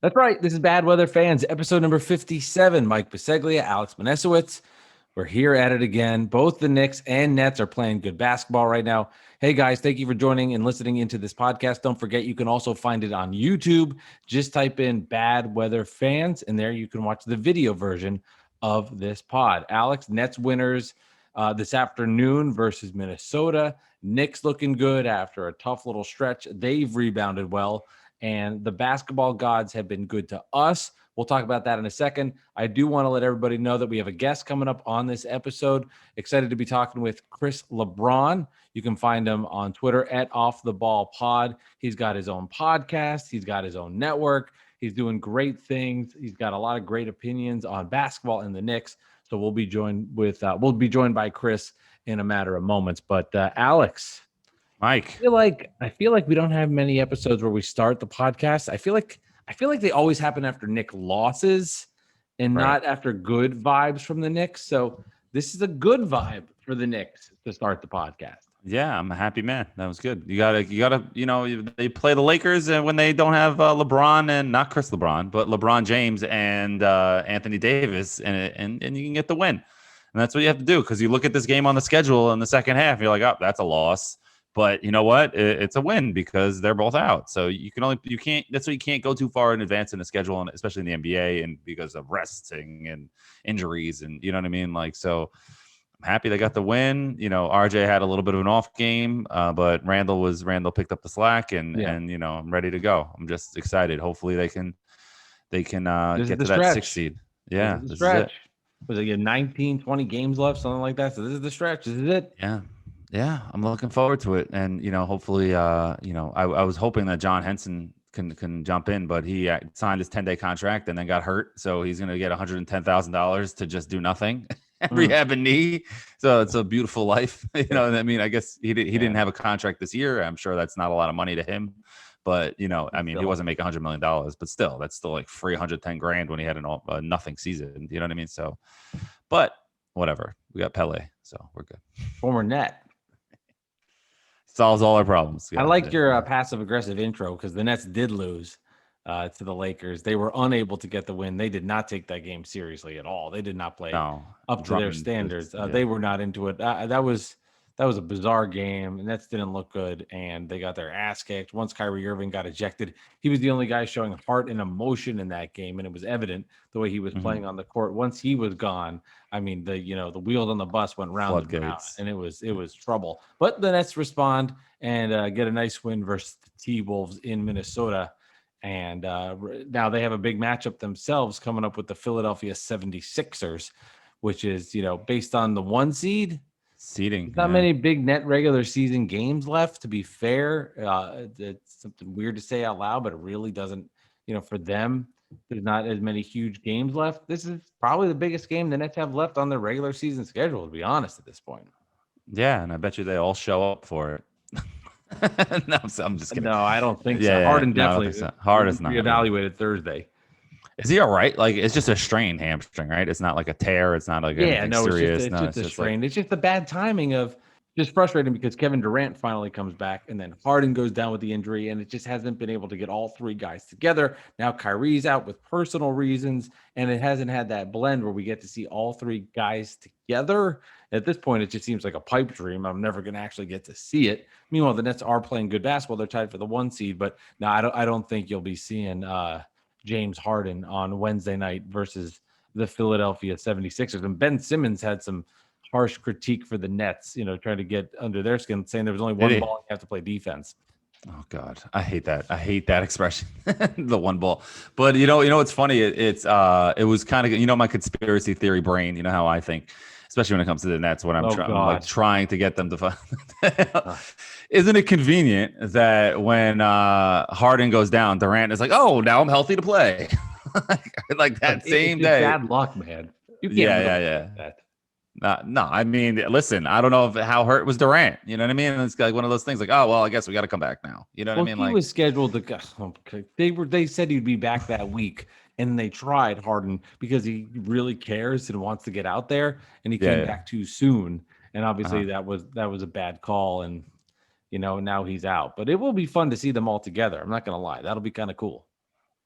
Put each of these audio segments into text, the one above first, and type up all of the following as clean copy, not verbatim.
That's right. This is Bad Weather Fans, episode number 57. Mike Biseglia, Alex Manesiewicz. We're here at it again. Both the Knicks and Nets are playing good basketball right now. Hey, guys, thank you for joining and listening into this podcast. Don't forget, you can also find it on YouTube. Just type in Bad Weather Fans, and there you can watch the video version of this pod. Alex, Nets winners this afternoon versus Minnesota. Knicks looking good after a tough little stretch. They've rebounded well. And the basketball gods have been good to us. We'll talk about that in a second. I do want to let everybody know that we have a guest coming up on this episode. Excited to be talking with Chris Lebron. You can find him on Twitter at Off the Ball Pod. He's got his own podcast. He's got his own network. He's doing great things. He's got a lot of great opinions on basketball and the Knicks. So we'll be joined by Chris in a matter of moments. But Alex, Mike, I feel like we don't have many episodes where we start the podcast. I feel like they always happen after Knick losses and not after good vibes from the Knicks. So this is a good vibe for the Knicks to start the podcast. Yeah, I'm a happy man. That was good. You gotta, they play the Lakers and when they don't have LeBron and not Chris LeBron, but LeBron James and Anthony Davis, and you can get the win. And that's what you have to do, because you look at this game on the schedule in the second half, you're like, oh, that's a loss. But you know what? It's a win because they're both out. So that's why you can't go too far in advance in the schedule, and especially in the NBA, and because of resting and injuries, and you know what I mean? Like, so I'm happy they got the win. RJ had a little bit of an off game, but Randall picked up the slack, and I'm ready to go. I'm just excited. Hopefully they can get to that 6 seed. Yeah, this is it. Was it 19, 20 games left, something like that? So this is the stretch. This is it. Yeah, I'm looking forward to it, and hopefully, I was hoping that John Henson can jump in, but he signed his 10-day contract and then got hurt, so he's going to get $110,000 to just do nothing, rehab a knee. So it's a beautiful life, I mean, I guess he didn't have a contract this year. I'm sure that's not a lot of money to him, but he wasn't making $100 million, but still, that's still like $310,000 when he had a nothing season. You know what I mean? So, but whatever, we got Pele, so we're good. Former Net. Solves all our problems. I liked your passive-aggressive intro, because the Nets did lose to the Lakers. They were unable to get the win. They did not take that game seriously at all. They did not play up to their standards. They were not into it. That was a bizarre game. The Nets didn't look good, and they got their ass kicked. Once Kyrie Irving got ejected, he was the only guy showing heart and emotion in that game, and it was evident the way he was playing on the court. Once he was gone, I mean, the wheels on the bus went round and round, and it was trouble. But the Nets respond and get a nice win versus the T-Wolves in Minnesota. And now they have a big matchup themselves coming up with the Philadelphia 76ers, which is, based on the 1 seed. Seeding. Not many big Net regular season games left, to be fair. It's something weird to say out loud, but it really doesn't, for them, there's not as many huge games left. This is probably the biggest game the Nets have left on their regular season schedule, to be honest, at this point. Yeah, and I bet you they all show up for it. No, I'm just kidding. No, I don't think so. Harden definitely. So. Harden is not. Reevaluated Thursday. Is he all right? Like, it's just a strained hamstring, right? It's not like a tear. It's not like anything serious. It's just a strain. It's just the bad timing of just frustrating, because Kevin Durant finally comes back, and then Harden goes down with the injury, and it just hasn't been able to get all three guys together. Now Kyrie's out with personal reasons, and it hasn't had that blend where we get to see all three guys together. At this point, it just seems like a pipe dream. I'm never going to actually get to see it. Meanwhile, the Nets are playing good basketball. They're tied for the 1 seed, but no, I don't think you'll be seeing James Harden on Wednesday night versus the Philadelphia 76ers. And Ben Simmons had some harsh critique for the Nets, trying to get under their skin, saying there was only one ball and you have to play defense. Oh God, I hate that. I hate that expression, the one ball. But what's funny? It was kind of, my conspiracy theory brain. You know how I think, especially when it comes to the Nets, when I'm trying to get them to find. Isn't it convenient that when Harden goes down, Durant is like, "Oh, now I'm healthy to play," like that same day. Bad luck, man. You can't yeah. No, I mean, listen, I don't know how hurt was Durant. You know what I mean? It's like one of those things, like, oh well, I guess we got to come back now. You know what I mean? He was scheduled to go. They said he'd be back that week, and they tried Harden because he really cares and wants to get out there, and he came back too soon. And obviously that was a bad call, and now he's out. But it will be fun to see them all together. I'm not gonna lie, that'll be kind of cool.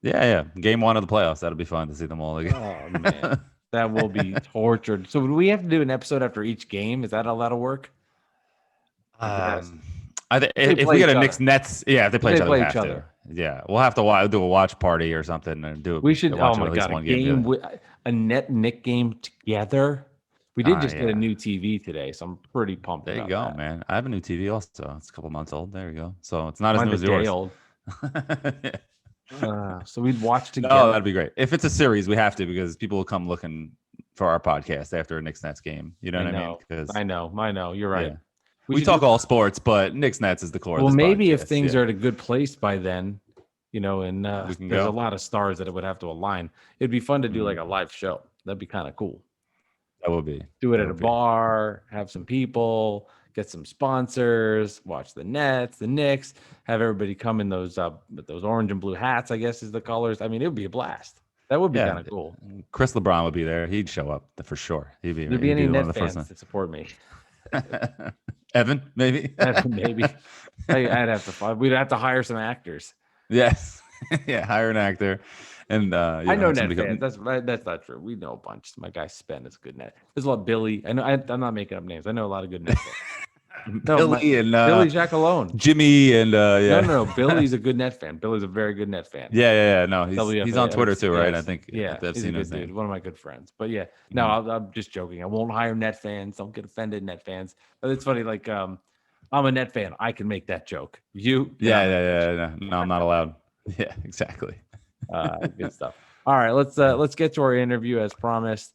Yeah. Game 1 of the playoffs. That'll be fun to see them all again. Oh man, that will be tortured. So would we have to do an episode after each game? Is that how that'll work? Like it has, they If we play get each a other. Knicks Nets, yeah, if they play They each other, we play have each to. other. Yeah, we'll have to do a watch party or something and We should. Oh watch my at least god, a one game game together. with a net Nick game together. We did just get a Yeah. new TV today, so I'm pretty pumped. There you about go, that. man. I have a new TV also. It's a couple months old. There you go. So it's not Mine's as a new day as yours. old. So we'd watch together. No, that'd be great. If it's a series, we have to because people will come looking for our podcast after a Knicks Nets game. You know what I mean? Because I know. You're right. yeah. We talk all sports, but Knicks Nets is the core. Well, of this maybe if podcast. things are at a good place by then, and We can there's go. a lot of stars that it would have to align. It'd be fun to do like a live show. That'd be kind of cool. That would be. Do it at a bar, have some people, get some sponsors, watch the Nets, the Knicks, have everybody come in those orange and blue hats, I guess is the colors. I mean, it would be a blast. That would be kind of cool. Chris Lebron would be there. He'd show up for sure. There'd be any Net fans that support me. Evan, maybe. Maybe. I'd have to find. We'd have to hire some actors. Yes. Yeah, hire an actor. And I know Net fans. That's not true. We know a bunch. My guy Spen is a good Net. There's a lot of Billy. I know. I'm not making up names. I know a lot of good Net fans. Billy and Billy Jack alone. Jimmy and yeah. No. Billy's a good Net fan. Billy's a very good Net fan. Yeah. No, he's WFA, on Twitter too, right? yes. I think. Yeah, I've he's seen a good his name. dude. One of my good friends. But yeah, no, I'm just joking. I won't hire Net fans. Don't get offended, Net fans. But it's funny. Like, I'm a Net fan. I can make that joke. You? Yeah. No, I'm not allowed. Yeah, exactly. Good stuff. All right, let's get to our interview as promised.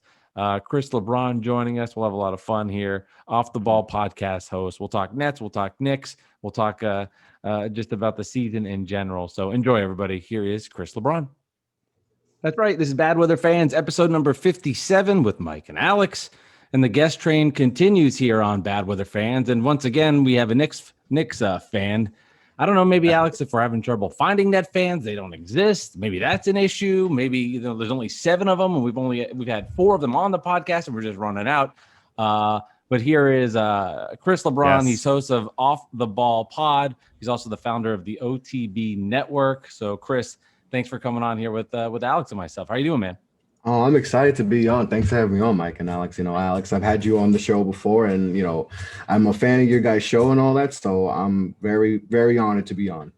Chris Lebron joining us. We'll have a lot of fun here. Off the Ball podcast host. We'll talk Nets. We'll talk Knicks. We'll talk just about the season in general. So enjoy, everybody. Here is Chris Lebron. That's right. This is Bad Weather Fans, episode number 57 with Mike and Alex. And the guest train continues here on Bad Weather Fans. And once again, we have a Knicks fan. I don't know, maybe Alex, if we're having trouble finding Net fans, they don't exist. Maybe that's an issue. Maybe there's only 7 of them, and we've had 4 of them on the podcast, and we're just running out. But here is Chris Lebron. Yes. He's host of Off the Ball Pod. He's also the founder of the OTB Network. So, Chris, thanks for coming on here with Alex and myself. How you doing, man? Oh, I'm excited to be on. Thanks for having me on, Mike and Alex. Alex, I've had you on the show before, and I'm a fan of your guys' show and all that. So I'm very, very honored to be on.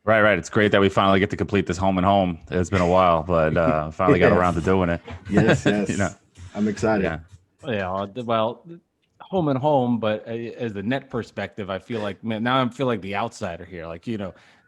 Right. It's great that we finally get to complete this home and home. It's been a while, but finally got around to doing it. Yes. I'm excited. Yeah. Well, home and home, but as the Net perspective, I feel like, man, now I feel like the outsider here. Like,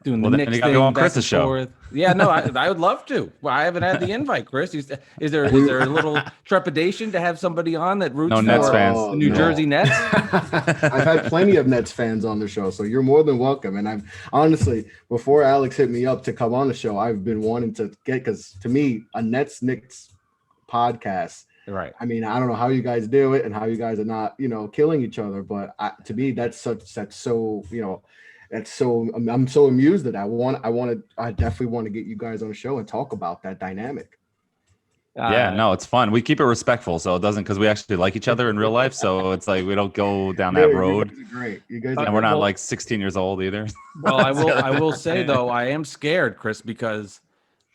doing the Knicks thing. Go on Chris's show. Yeah, no, I would love to. Well, I haven't had the invite, Chris. Is there a little trepidation to have somebody on that roots for Nets fans. the New Jersey Nets? I've had plenty of Nets fans on the show, so you're more than welcome. And I've honestly, before Alex hit me up to come on the show, I've been wanting to get, because to me, a Knicks podcast. Right. I mean, I don't know how you guys do it and how you guys are not, killing each other, but to me, I'm so amused that I definitely want to get you guys on the show and talk about that dynamic. No, it's fun. We keep it respectful, so it doesn't, because we actually like each other in real life. So it's like we don't go down that road. You guys are great. You guys, and we're not like 16 years old either. Well, I will say though, I am scared, Chris, because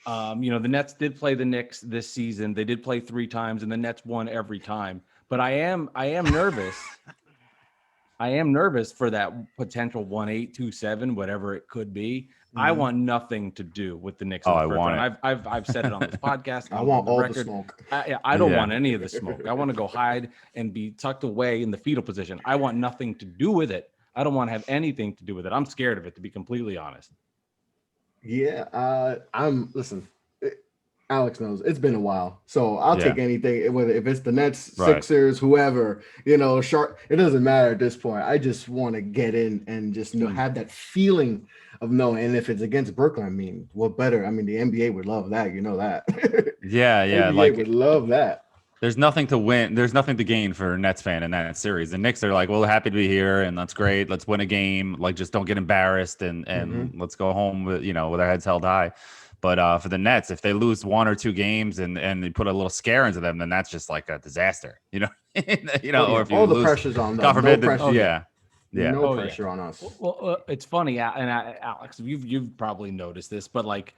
the Nets did play the Knicks this season. They did play 3 times, and the Nets won every time. But I am nervous. I am nervous for that potential 1-8, 2-7, whatever it could be. Mm-hmm. I want nothing to do with the Knicks. I've said it on this podcast. I want all the smoke. I don't want any of the smoke. I want to go hide and be tucked away in the fetal position. I want nothing to do with it. I don't want to have anything to do with it. I'm scared of it, to be completely honest. Yeah, listen. Alex knows it's been a while, so I'll take anything. Whether if it's the Nets, Sixers, whoever, Sharp, it doesn't matter at this point. I just want to get in and just have that feeling of knowing. And if it's against Brooklyn, I mean, what better? I mean, the NBA would love that. You know that. Yeah, NBA like would love that. There's nothing to win. There's nothing to gain for a Nets fan in that series. The Knicks are like, well, happy to be here, and that's great. Let's win a game. Like, just don't get embarrassed, and let's go home with with our heads held high. But for the Nets, if they lose 1 or 2 games and they put a little scare into them, then that's just like a disaster, or if you all lose, the pressure's on them. God forbid, no pressure. No pressure on us. Well, it's funny, and Alex, you've probably noticed this, but like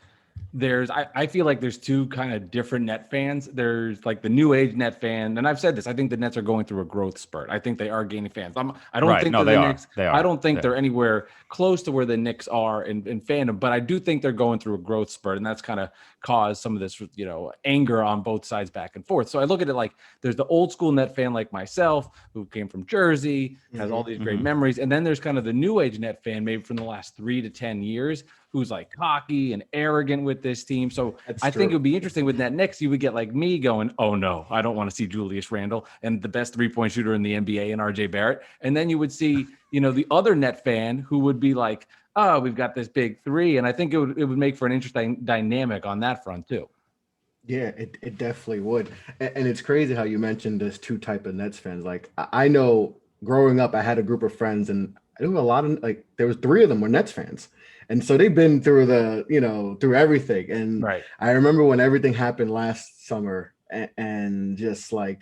I feel like there's two kind of different net fans. There's like the new age net fan, and I've said this. I think the Nets are going through a growth spurt. I think they are gaining fans. I don't Right. think No, they're they the are. Knicks. They are. I don't think Yeah. they're anywhere close to where the Knicks are in fandom, but I do think they're going through a growth spurt, and that's kind of caused some of this, anger on both sides back and forth. So I look at it like there's the old school net fan like myself who came from Jersey, has all these great memories, and then there's kind of the new age net fan, maybe from the last 3 to 10 years, who's like cocky and arrogant with this team. So I think it would be interesting with that Knicks. You would get like me going, oh no, I don't want to see Julius Randle and the best 3-point shooter in the NBA and RJ Barrett. And then you would see, the other net fan who would be like, oh, we've got this big three. And I think it would make for an interesting dynamic on that front too. Yeah, it definitely would. And it's crazy how you mentioned this two type of Nets fans. Like I know growing up, I had a group of friends and I knew a lot of there was 3 of them were Nets fans. And so they've been through through everything. And right. I remember when everything happened last summer and just like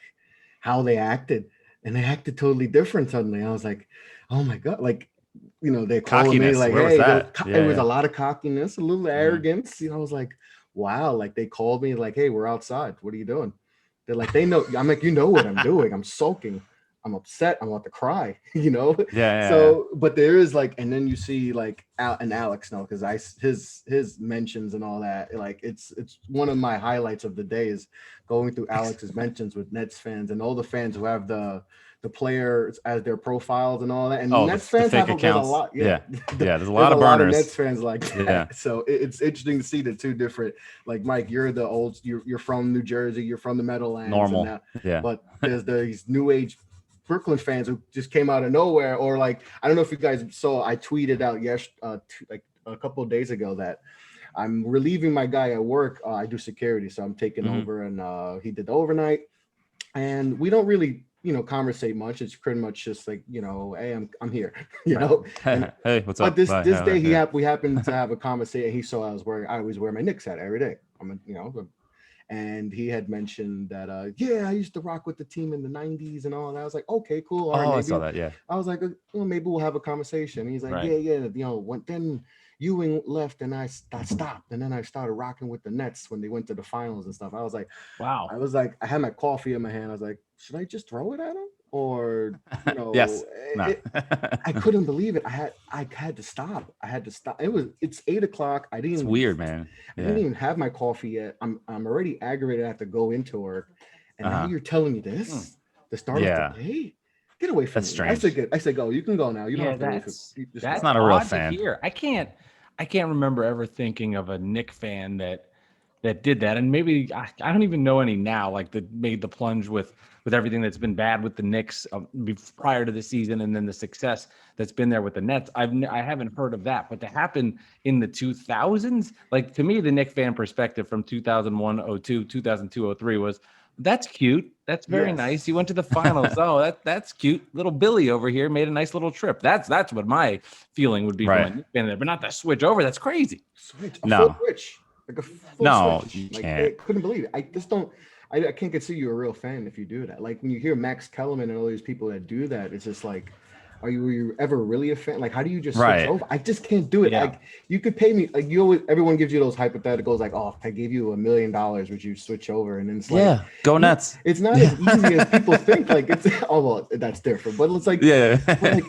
how they acted, and they acted totally different suddenly. I was like, oh my God, they called me like, where hey, was it was a lot of cockiness, a little arrogance. I was like, wow, like they called me like, hey, we're outside. What are you doing? They're like, they know. I'm like, you know what I'm doing. I'm sulking. I'm upset. I'm about to cry, Yeah. So, but there is and then you see and Alex know, because his mentions and all that, it's one of my highlights of the day is going through Alex's mentions with Nets fans and all the fans who have the players as their profiles and all that. And Nets fans have a lot. Yeah. There's a lot of burners. Nets fans like that. Yeah. So it's interesting to see the two different. Like Mike, you're the old. You're from New Jersey. You're from the Meadowlands. Normal. Yeah. But there's these new age Brooklyn fans who just came out of nowhere, or I don't know if you guys saw, I tweeted out a couple of days ago that I'm relieving my guy at work. I do security, so I'm taking over, and he did the overnight, and we don't really conversate much. It's pretty much just hey, I'm here, And, hey, what's up? But this day we happened to have a conversation. He saw I always wear my Knicks hat every day. And he had mentioned that, I used to rock with the team in the 90s and all. And I was like, okay, cool. All right, I saw that, yeah. I was like, well, maybe we'll have a conversation. And he's like, right. Then Ewing left and I stopped. And then I started rocking with the Nets when they went to the finals and stuff. I was like, wow. I had my coffee in my hand. I was like, should I just throw it at him? Or, yes. I couldn't believe it. I had to stop. It's 8:00. It's weird, man. I didn't even have my coffee yet. I'm already aggravated. I have to go into work. And now you're telling me this, the start of the day? Get away from me. Strange. I said, go. You can go now. You don't have to wait for that's not a real fan. I can't remember ever thinking of a Knick fan that did that. And maybe I don't even know any now, that made the plunge with everything that's been bad with the Knicks prior to the season, and then the success that's been there with the Nets. I haven't heard of that, but to happen in the 2000s, to me, the Knicks fan perspective from 2001, 02, 2002, 03 was, that's cute. That's very nice. He went to the finals. Oh, that's cute. Little Billy over here made a nice little trip. That's what my feeling would be from a Knicks fan there, but not the switch over. That's crazy. Switch. No. Full switch. A full switch. You can't. I couldn't believe it. I just don't. I can't consider you a real fan if you do that. When you hear Max Kellerman and all these people that do that, it's just were you ever really a fan? How do you just switch over? I just can't do it. Yeah. You could pay me. Everyone gives you those hypotheticals. Oh, I gave you $1 million, would you switch over? And then it's go Nets. It's not as easy as people think. That's different. But it's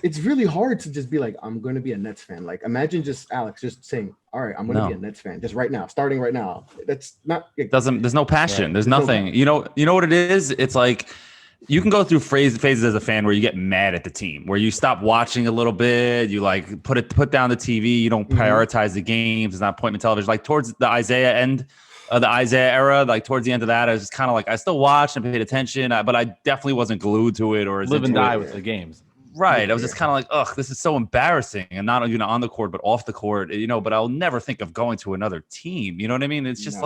it's really hard to just be I'm going to be a Nets fan. Imagine just Alex just saying, all right, I'm going to be a Nets fan just right now, starting right now. That's not. There's no passion. Right. There's nothing. No you know what it is? It's you can go through phases as a fan where you get mad at the team, where you stop watching a little bit, you put down the TV, you don't prioritize the games, it's not appointment television. Towards the Isaiah end of the Isaiah era, towards the end of that, I was kind of I still watched and paid attention, but I definitely wasn't glued to it or live and die with the games. Right. I was just kind of ugh, this is so embarrassing, and not on the court, but off the court, but I'll never think of going to another team. You know what I mean? It's just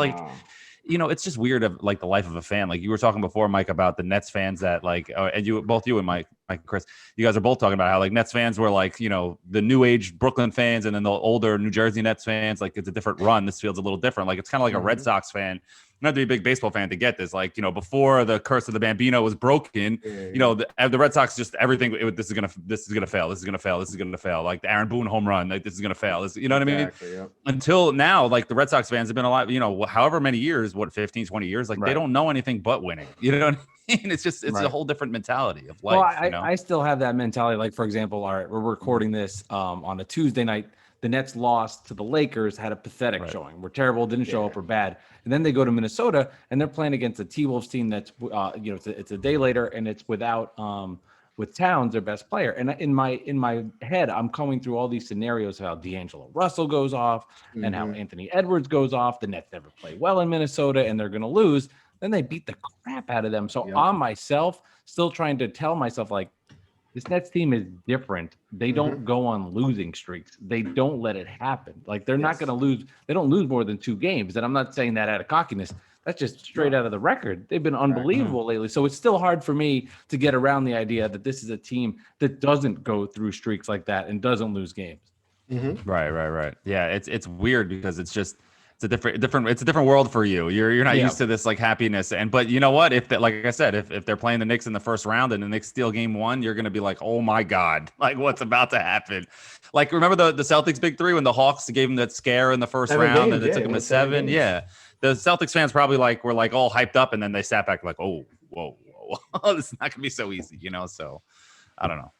it's just weird of the life of a fan. You were talking before, Mike, about the Nets fans that and both you and Mike and Chris, you guys are both talking about how Nets fans were the new age Brooklyn fans, and then the older New Jersey Nets fans, it's a different run. This feels a little different. It's kind of like a Red Sox fan not to be a big baseball fan to get this. Like, before the curse of the Bambino was broken, the Red Sox just everything. This is gonna fail. This is gonna fail. This is gonna fail. Like the Aaron Boone home run, like this is gonna fail. You know what I mean? Yep. Until now, like the Red Sox fans have been alive. However many years, 15, 20 years, like they don't know anything but winning. You know what I mean? It's a whole different mentality of life. Well, I still have that mentality. Like, for example, all right, we're recording this on a Tuesday night. The Nets lost to the Lakers, had a pathetic showing. We're terrible, didn't show up, or bad. And then they go to Minnesota, and they're playing against a T-Wolves team that's, it's a day later, and it's without with Towns, their best player. And in my head, I'm coming through all these scenarios of how D'Angelo Russell goes off and how Anthony Edwards goes off. The Nets never play well in Minnesota, and they're going to lose. Then they beat the crap out of them. So on myself, still trying to tell myself, like, this Nets team is different. They don't go on losing streaks. They don't let it happen. Like, they're not going to lose. They don't lose more than 2 games. And I'm not saying that out of cockiness. That's just straight out of the record. They've been unbelievable lately. So it's still hard for me to get around the idea that this is a team that doesn't go through streaks like that and doesn't lose games. Right. Yeah, it's weird because it's just it's a different world for you. You're not used to this like happiness. But you know what? Like I said, if they're playing the Knicks in the first round and the Knicks steal game 1, you're gonna be like, oh my God, like what's about to happen? Like, remember the Celtics big 3 when the Hawks gave them that scare in the first round and they took them to 7? Yeah. The Celtics fans probably were all hyped up, and then they sat back like, oh, whoa. This is not gonna be so easy, So I don't know.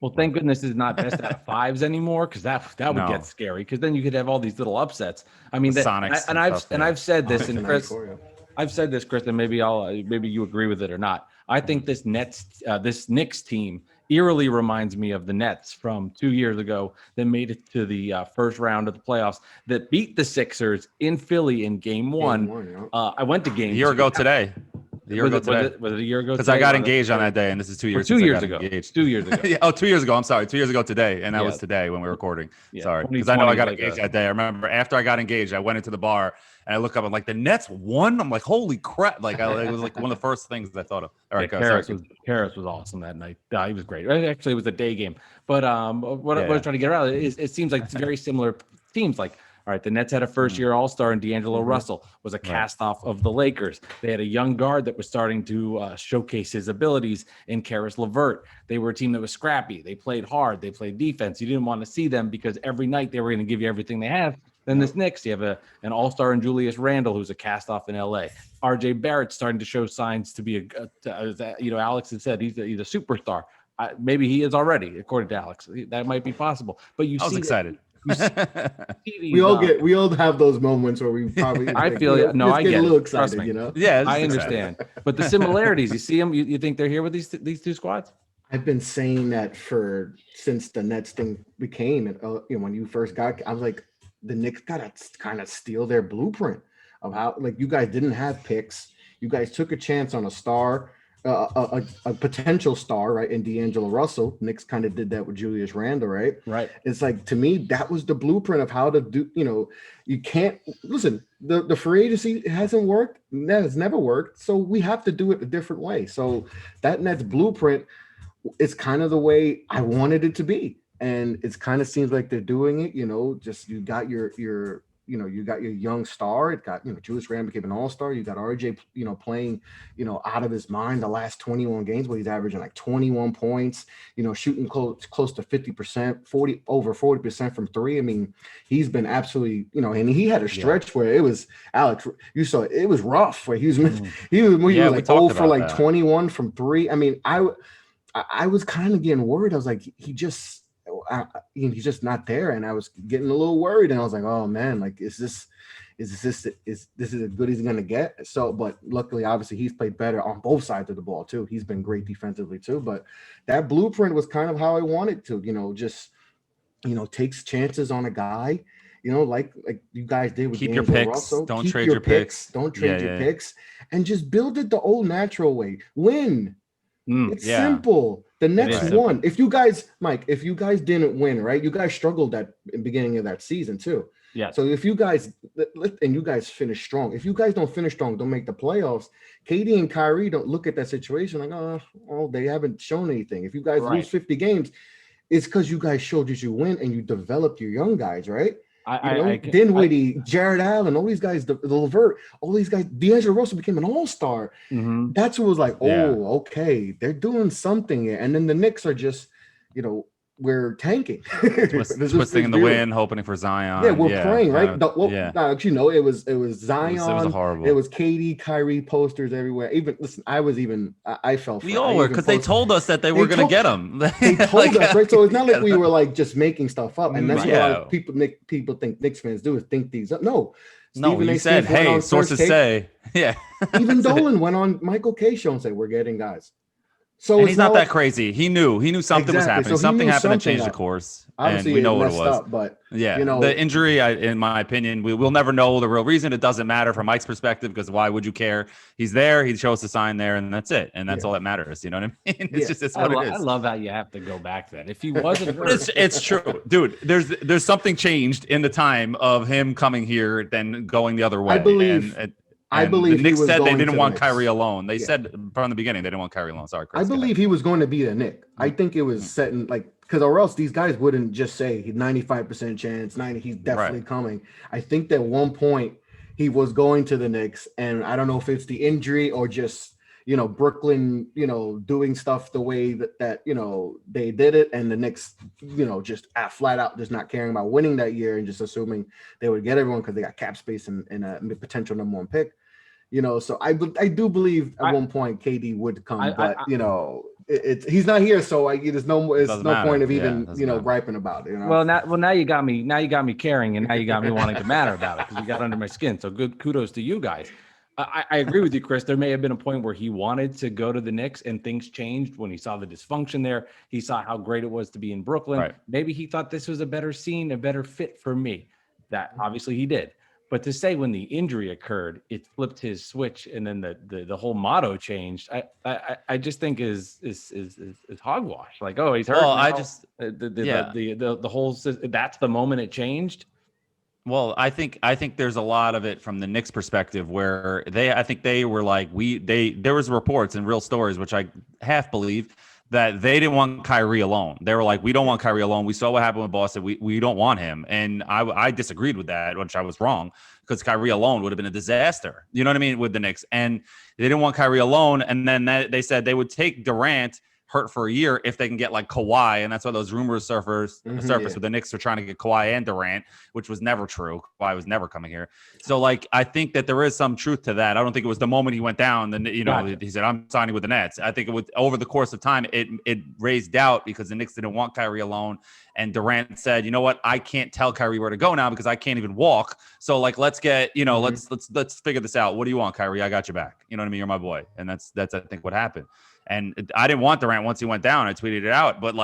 Well, thank goodness it's not best out of 5s anymore, because that would get scary. Because then you could have all these little upsets. I mean, I've said this, and Chris, and maybe you agree with it or not. I think this Knicks team eerily reminds me of the Nets from 2 years ago that made it to the first round of the playoffs, that beat the Sixers in Philly in Game 1. I went to Game 2. A year ago today. Was it a year ago? Because I got engaged on that day, and this is 2 years. 2 years ago. Engaged. 2 years ago. Yeah, 2 years ago. I'm sorry, 2 years ago today, and that was today when we were recording. Sorry, because I know I got engaged that day. I remember after I got engaged, I went into the bar and I look up. I'm like, the Nets won. I'm like, holy crap! Like, it was like one of the first things I thought of. All right, Harris was awesome that night. He was great. Actually, it was a day game. But what I was trying to get around is it seems like it's very similar teams. Like, all right, the Nets had a first-year All-Star in D'Angelo Russell, was a cast-off of the Lakers. They had a young guard that was starting to showcase his abilities in Karis LeVert. They were a team that was scrappy. They played hard. They played defense. You didn't want to see them because every night they were going to give you everything they have. Then this Knicks, you have an All-Star in Julius Randle, who's a cast-off in L.A. R.J. Barrett's starting to show signs to be Alex had said he's a superstar. Maybe he is already, according to Alex. That might be possible. But I was excited. we all have those moments where we probably I get a little excited, Yeah, I understand. But the similarities, you see them, you think they're here with these two squads? I've been saying that since the Nets thing became, when you first got, I was like, the Knicks gotta kind of steal their blueprint of how, like, you guys didn't have picks, you guys took a chance on a star. A potential star, right, in D'Angelo Russell. Knicks kind of did that with Julius Randle, right? Right. It's like, to me, that was the blueprint of how to do. You can't listen. The free agency hasn't worked. That has never worked. So we have to do it a different way. So that Nets blueprint is kind of the way I wanted it to be, and it's kind of seems like they're doing it. Just you got your young star. It got, Julius Randle became an all-star. You got RJ, playing, out of his mind the last 21 games where he's averaging like 21 points, shooting close to 50%, over 40% from 3. I mean, he's been absolutely, and he had a stretch where it was, Alex, you saw it, it was rough where he was like 0 for like 21 from 3. I mean, I was kind of getting worried. I was like, he's just not there, and I was getting a little worried, and I was like, oh man, like is this as good as he's gonna get? So, but luckily, obviously, he's played better on both sides of the ball too. He's been great defensively too. But that blueprint was kind of how I wanted to, just takes chances on a guy, like you guys did with keep your picks. Russell. Don't trade your picks. Don't trade your picks, and just build it the old natural way. Win. It's simple. The Nets won. If you guys, Mike, didn't win, right? You guys struggled at the beginning of that season too. Yeah. So if you guys finish strong, if you guys don't finish strong, don't make the playoffs. KD and Kyrie don't look at that situation like, they haven't shown anything. If you guys lose 50 games, it's because you guys showed that you win and you developed your young guys, right? Dinwiddie, Jared Allen, all these guys, the Levert, all these guys, D'Angelo Russell became an all-star. Mm-hmm. That's what was like, okay, they're doing something here. And then the Knicks are just, we're tanking. Twisting in the wind, hoping for Zion. Yeah, we're praying, right? Actually, no, it was Zion. It was horrible. It was KD, Kyrie posters everywhere. I felt we all were because they told us that they were going to get them. They told us, right? So it's not like we were like just making stuff up, and that's what a lot of people think Knicks fans do is think these up. No, you said, hey, sources say, Even Dolan went on Michael K show and said we're getting guys. So and he's not that crazy. He knew something was happening. So something happened to change the course. Obviously, and we know what it was. But the injury, in my opinion, we'll never know the real reason. It doesn't matter from Mike's perspective because why would you care? He's there. He chose to sign there, and that's it. And that's all that matters. You know what I mean? It's what it is. I love how you have to go back to that. If he wasn't, it's true, dude. There's something changed in the time of him coming here than going the other way. I believe the Knicks said they didn't want Kyrie alone. They said from the beginning they didn't want Kyrie alone. Sorry, Chris. I believe he was going to be the Knick. I think it was setting because or else these guys wouldn't just say he's 95% chance, 90. He's definitely coming. I think that one point he was going to the Knicks, and I don't know if it's the injury or just Brooklyn, doing stuff the way that they did it, and the Knicks, just flat out just not caring about winning that year and just assuming they would get everyone because they got cap space and a potential number one pick. So I do believe at one point KD would come, but he's not here, so there's no point of even griping about it. Well, now you got me caring, and now you got me wanting to matter about it because you got under my skin. So good kudos to you guys. I agree with you, Chris. There may have been a point where he wanted to go to the Knicks and things changed when he saw the dysfunction there. He saw how great it was to be in Brooklyn. Right. Maybe he thought this was a better scene, a better fit for me. That obviously he did. But to say when the injury occurred, it flipped his switch and then the whole motto changed. I just think is hogwash. Like, oh, he's hurt. Well, the whole that's the moment it changed. Well, I think there's a lot of it from the Knicks perspective where I think they were like there was reports and real stories, which I half believe, that they didn't want Kyrie alone. They were like, we don't want Kyrie alone. We saw what happened with Boston. We don't want him. And I disagreed with that, which I was wrong because Kyrie alone would have been a disaster. You know what I mean? With the Knicks. And they didn't want Kyrie alone. And then they said they would take Durant hurt for a year if they can get like Kawhi, and that's why those rumors surfaced with the Knicks were trying to get Kawhi and Durant, which was never true. Kawhi was never coming here. So like I think that there is some truth to that. I don't think it was the moment he went down, then he said I'm signing with the Nets. I think it was over the course of time it raised doubt because the Knicks didn't want Kyrie alone, and Durant said, you know what, I can't tell Kyrie where to go now because I can't even walk. So like let's get let's figure this out. What do you want, Kyrie? I got your back. You know what I mean? You're my boy, and that's I think what happened. And I didn't want Durant once he went down. I tweeted it out. But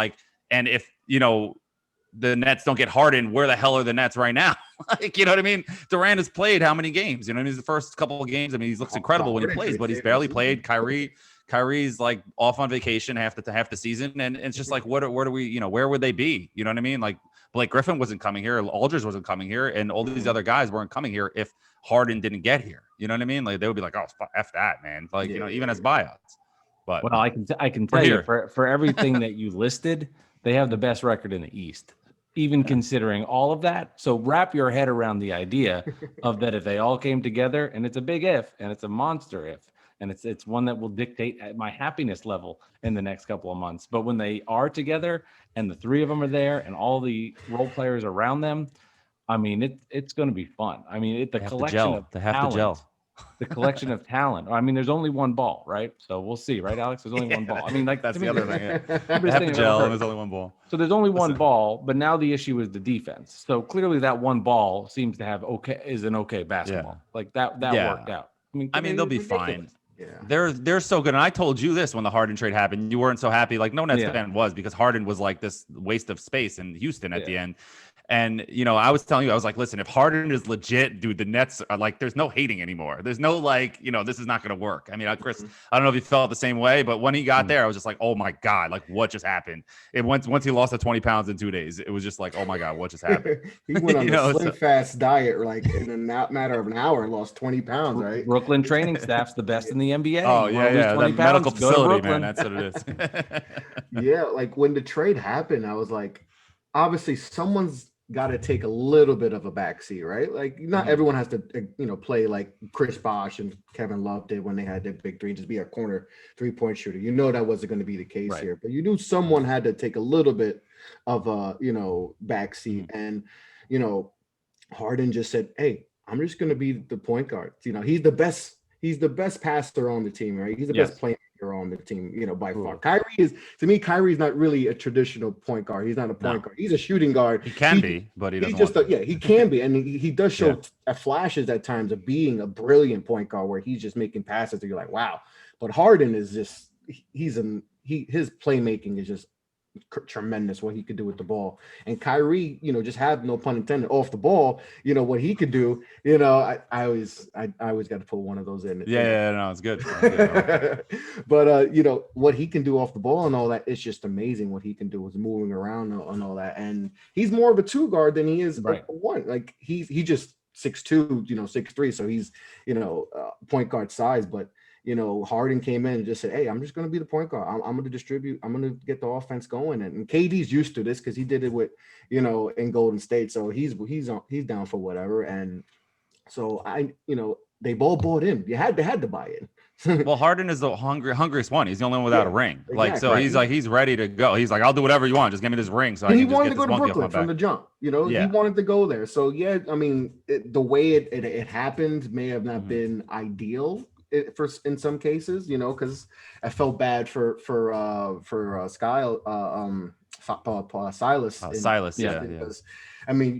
and if, the Nets don't get Harden, where the hell are the Nets right now? You know what I mean? Durant has played how many games? You know what I mean? The first couple of games. I mean, he looks incredible when he plays, but he's barely played. Kyrie's like off on vacation half the season. And it's just like, what are we, where would they be? You know what I mean? Like Blake Griffin wasn't coming here. Aldridge wasn't coming here. And all these other guys weren't coming here if Harden didn't get here. You know what I mean? Like they would be like, oh, F that, man. Like, even as buyouts. But well, I can tell you for everything that you listed, they have the best record in the East, even considering all of that. So wrap your head around the idea of that if they all came together, and it's a big if, and it's a monster if, and it's one that will dictate my happiness level in the next couple of months. But when they are together and the three of them are there and all the role players around them, I mean, it's going to be fun. I mean, the collection of talent. The collection of talent. I mean, there's only one ball, right? So we'll see, right, Alex? There's only one ball. I mean, like that's the other thing. There's only one ball. So there's only one ball, but now the issue is the defense. So clearly, that one ball seems to have an okay basketball. Like that worked out. I mean, they'll be fine. Yeah. They're so good. And I told you this when the Harden trade happened. You weren't so happy. Like no Nets fan was because Harden was like this waste of space in Houston at the end. And, I was telling you, I was like, listen, if Harden is legit, dude, the Nets are like, there's no hating anymore. There's no this is not going to work. I mean, Chris, I don't know if you felt the same way, but when he got there, I was just like, oh my God, like what just happened? Once he lost the 20 pounds in 2 days, it was just like, oh my God, what just happened? He went on a slim fast diet, like in a matter of an hour, lost 20 pounds, right? Brooklyn training staff's the best in the NBA. Oh yeah. That medical facility, man. That's what it is. Yeah. Like when the trade happened, I was like, obviously someone's got to take a little bit of a backseat, right? Like not everyone has to, play like Chris Bosh and Kevin Love did when they had their big three, just be a corner 3-point shooter. That wasn't going to be the case here, but you knew someone had to take a little bit of a, backseat. And, Harden just said, "Hey, I'm just going to be the point guard." He's the best passer on the team, right? He's the best playmaker on the team, by far. Kyrie's not really a traditional point guard. He's not a point guard. He's a shooting guard. He can be, but he doesn't. He can be, and he does show flashes at times of being a brilliant point guard where he's just making passes that you're like, wow. But Harden is just his playmaking is just tremendous, what he could do with the ball. And Kyrie, just have, no pun intended, off the ball, what he could do. I always got to put one of those in. No, it's good. But what he can do off the ball and all that, it's just amazing what he can do with moving around and all that. And he's more of a 2 guard than he is a 1. Like he just 6'2", 6'3", so he's point guard size. But Harden came in and just said, "Hey, I'm just going to be the point guard. I'm going to distribute. I'm going to get the offense going." And KD's used to this because he did it with, in Golden State. So he's down for whatever. And so they all bought in. They had to buy in. Well, Harden is the hungriest one. He's the only one without a ring. Exactly. So he's ready to go. He's like, "I'll do whatever you want. Just give me this ring." So he wanted to go to Brooklyn from the jump. He wanted to go there. So the way it happened may have not been ideal. In some cases, because I felt bad for Silas. Silas, because,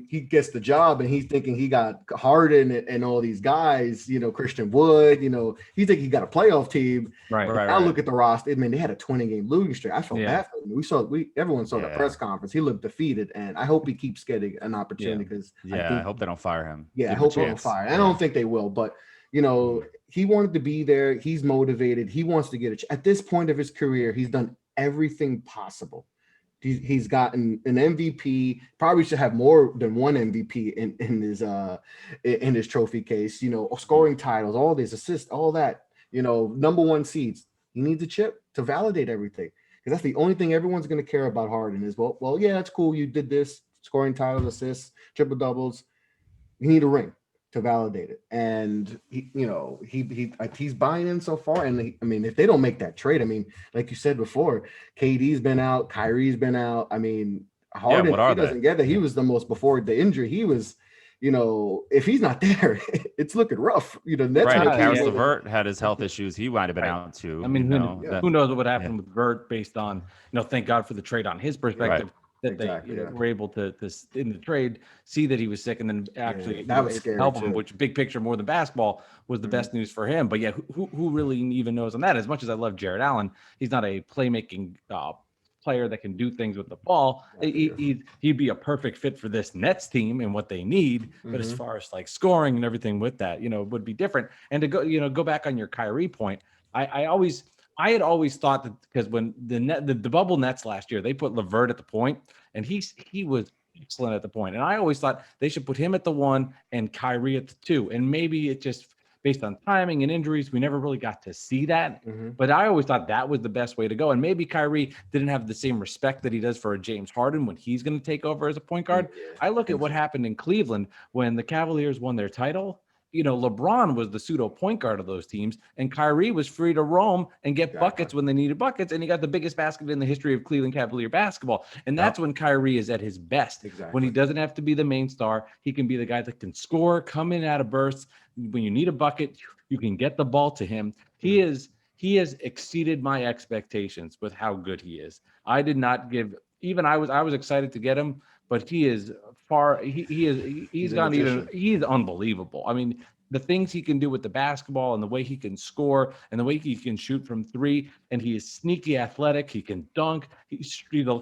he gets the job and he's thinking he got Harden and all these guys, Christian Wood, he's thinking he got a playoff team. Right. I look at the roster. They had a 20-game losing streak. I felt bad for him. Everyone saw the press conference. He looked defeated, and I hope he keeps getting an opportunity because I hope they don't fire him. I hope they don't fire. I don't think they will, but. He wanted to be there. He's motivated. He wants to get at this point of his career. He's done everything possible. He's gotten an MVP. Probably should have more than one MVP in his trophy case. Scoring titles, all these assists, all that. Number 1 seeds. He needs a chip to validate everything because that's the only thing everyone's going to care about. Harden is well, yeah, that's cool. You did this, scoring titles, assists, triple doubles. You need a ring to validate it, and he's buying in so far. And if they don't make that trade, like you said before, KD's been out, Kyrie's been out. Harden, he doesn't get that. He was the most before the injury. He was, if he's not there, it's looking rough. Karis LeVert had his health issues. He might have been out too. Who knows what would happen with Vert based on, thank God for the trade on his perspective. Right. That they were able to in the trade see that he was sick and then actually that was scary help him, which big picture more than basketball was the best news for him. But who really even knows on that? As much as I love Jared Allen, he's not a playmaking player that can do things with the ball. He'd be a perfect fit for this Nets team and what they need. But as far as like scoring and everything with that, would be different. And to go back on your Kyrie point, I had always thought that because when the bubble Nets last year, they put LeVert at the point, and he was excellent at the point. And I always thought they should put him at the 1 and Kyrie at the 2. And maybe it just based on timing and injuries, we never really got to see that. But I always thought that was the best way to go. And maybe Kyrie didn't have the same respect that he does for a James Harden when he's going to take over as a point guard. I look at what happened in Cleveland when the Cavaliers won their title. LeBron was the pseudo point guard of those teams, and Kyrie was free to roam and get buckets when they needed buckets, and he got the biggest basket in the history of Cleveland Cavalier basketball. And that's when Kyrie is at his best. When he doesn't have to be the main star, he can be the guy that can score, come in out of bursts. When you need a bucket, you can get the ball to him. He has exceeded my expectations with how good he is. I did not give even I was excited to get him, but he is far. He's unbelievable. The things he can do with the basketball and the way he can score and the way he can shoot from 3, and he is sneaky athletic. He can dunk. He's a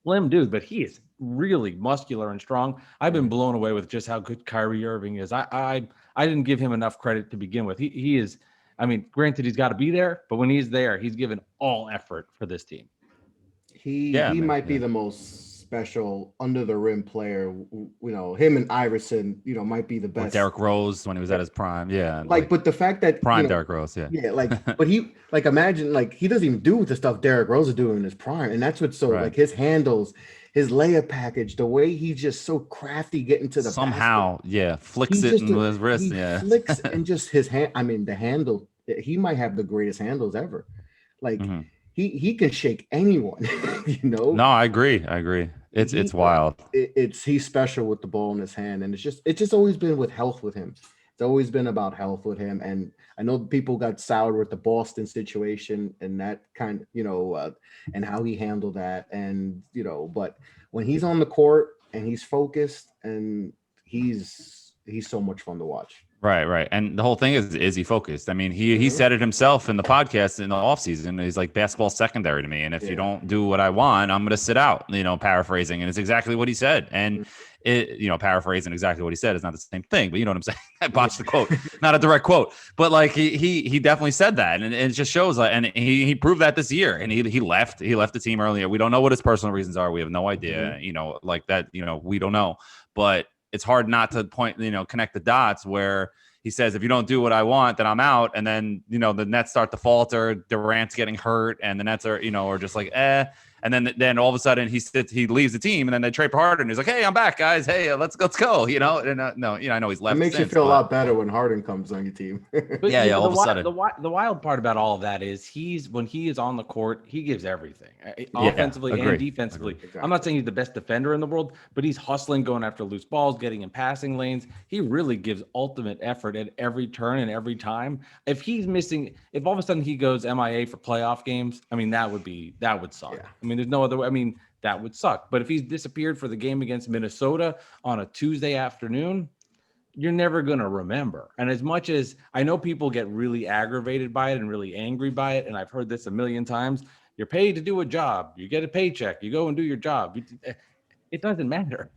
slim dude, but he is really muscular and strong. I've been blown away with just how good Kyrie Irving is. I didn't give him enough credit to begin with. He is. Granted, he's got to be there, but when he's there, he's given all effort for this team. He might be the most special under the rim player. Him and Iverson, might be the best. Or Derrick Rose when he was at his prime. Yeah. But the fact that prime Derrick Rose. Yeah. Yeah. But he imagine he doesn't even do the stuff Derrick Rose is doing in his prime. And that's what's so his handles, his layup package, the way he's just so crafty getting to the somehow, basket. flicks it in his wrist. He flicks and just his hand. I mean, the handle. He might have the greatest handles ever. Like Mm-hmm. he can shake anyone. No, I agree. It's wild. He's special with the ball in his hand, and it's just always been with health with him. It's always been about health with him. And I know people got soured with the Boston situation and that kind of, and how he handled that. And, but when he's on the court and he's focused and he's so much fun to watch. Right. And the whole thing is he focused? I mean, he said it himself in the podcast in the offseason. He's like, basketball's secondary to me. And if you don't do what I want, I'm going to sit out, paraphrasing. And it's exactly what he said. And paraphrasing exactly what he said is not the same thing, but you know what I'm saying? I botched the quote, not a direct quote, but like he definitely said that. And it just shows and he proved that this year. And he left the team earlier. We don't know what his personal reasons are. We have no idea, like that, we don't know, but it's hard not to connect the dots where he says, if you don't do what I want, then I'm out. And then, the Nets start to falter. Durant's getting hurt and the Nets are, are just like, eh. And then all of a sudden he leaves the team and then they trade for Harden. He's like, hey, I'm back, guys. Hey, let's go. And I know he's left. It makes you feel a lot better when Harden comes on your team. But all of a sudden. The wild part about all of that is when he is on the court, he gives everything, offensively and defensively. Exactly. I'm not saying he's the best defender in the world, but he's hustling, going after loose balls, getting in passing lanes. He really gives ultimate effort at every turn and every time. If all of a sudden he goes MIA for playoff games, I mean, that would suck. Yeah. I mean, there's no other way. I mean, that would suck. But if he's disappeared for the game against Minnesota on a Tuesday afternoon, you're never going to remember. And as much as I know people get really aggravated by it and really angry by it, and I've heard this a million times, you're paid to do a job. You get a paycheck. You go and do your job. It doesn't matter.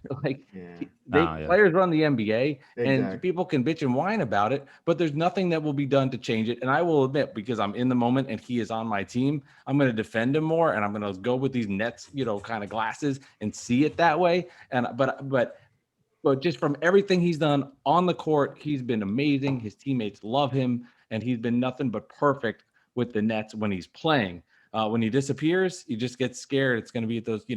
Players run the NBA, and people can bitch and whine about it, but there's nothing that will be done to change it. And I will admit, because I'm in the moment and he is on my team, I'm going to defend him more, and I'm going to go with these Nets, kind of glasses and see it that way. And but just from everything he's done on the court, he's been amazing. His teammates love him, and he's been nothing but perfect with the Nets when he's playing. When he disappears, you just get scared. It's going to be at those,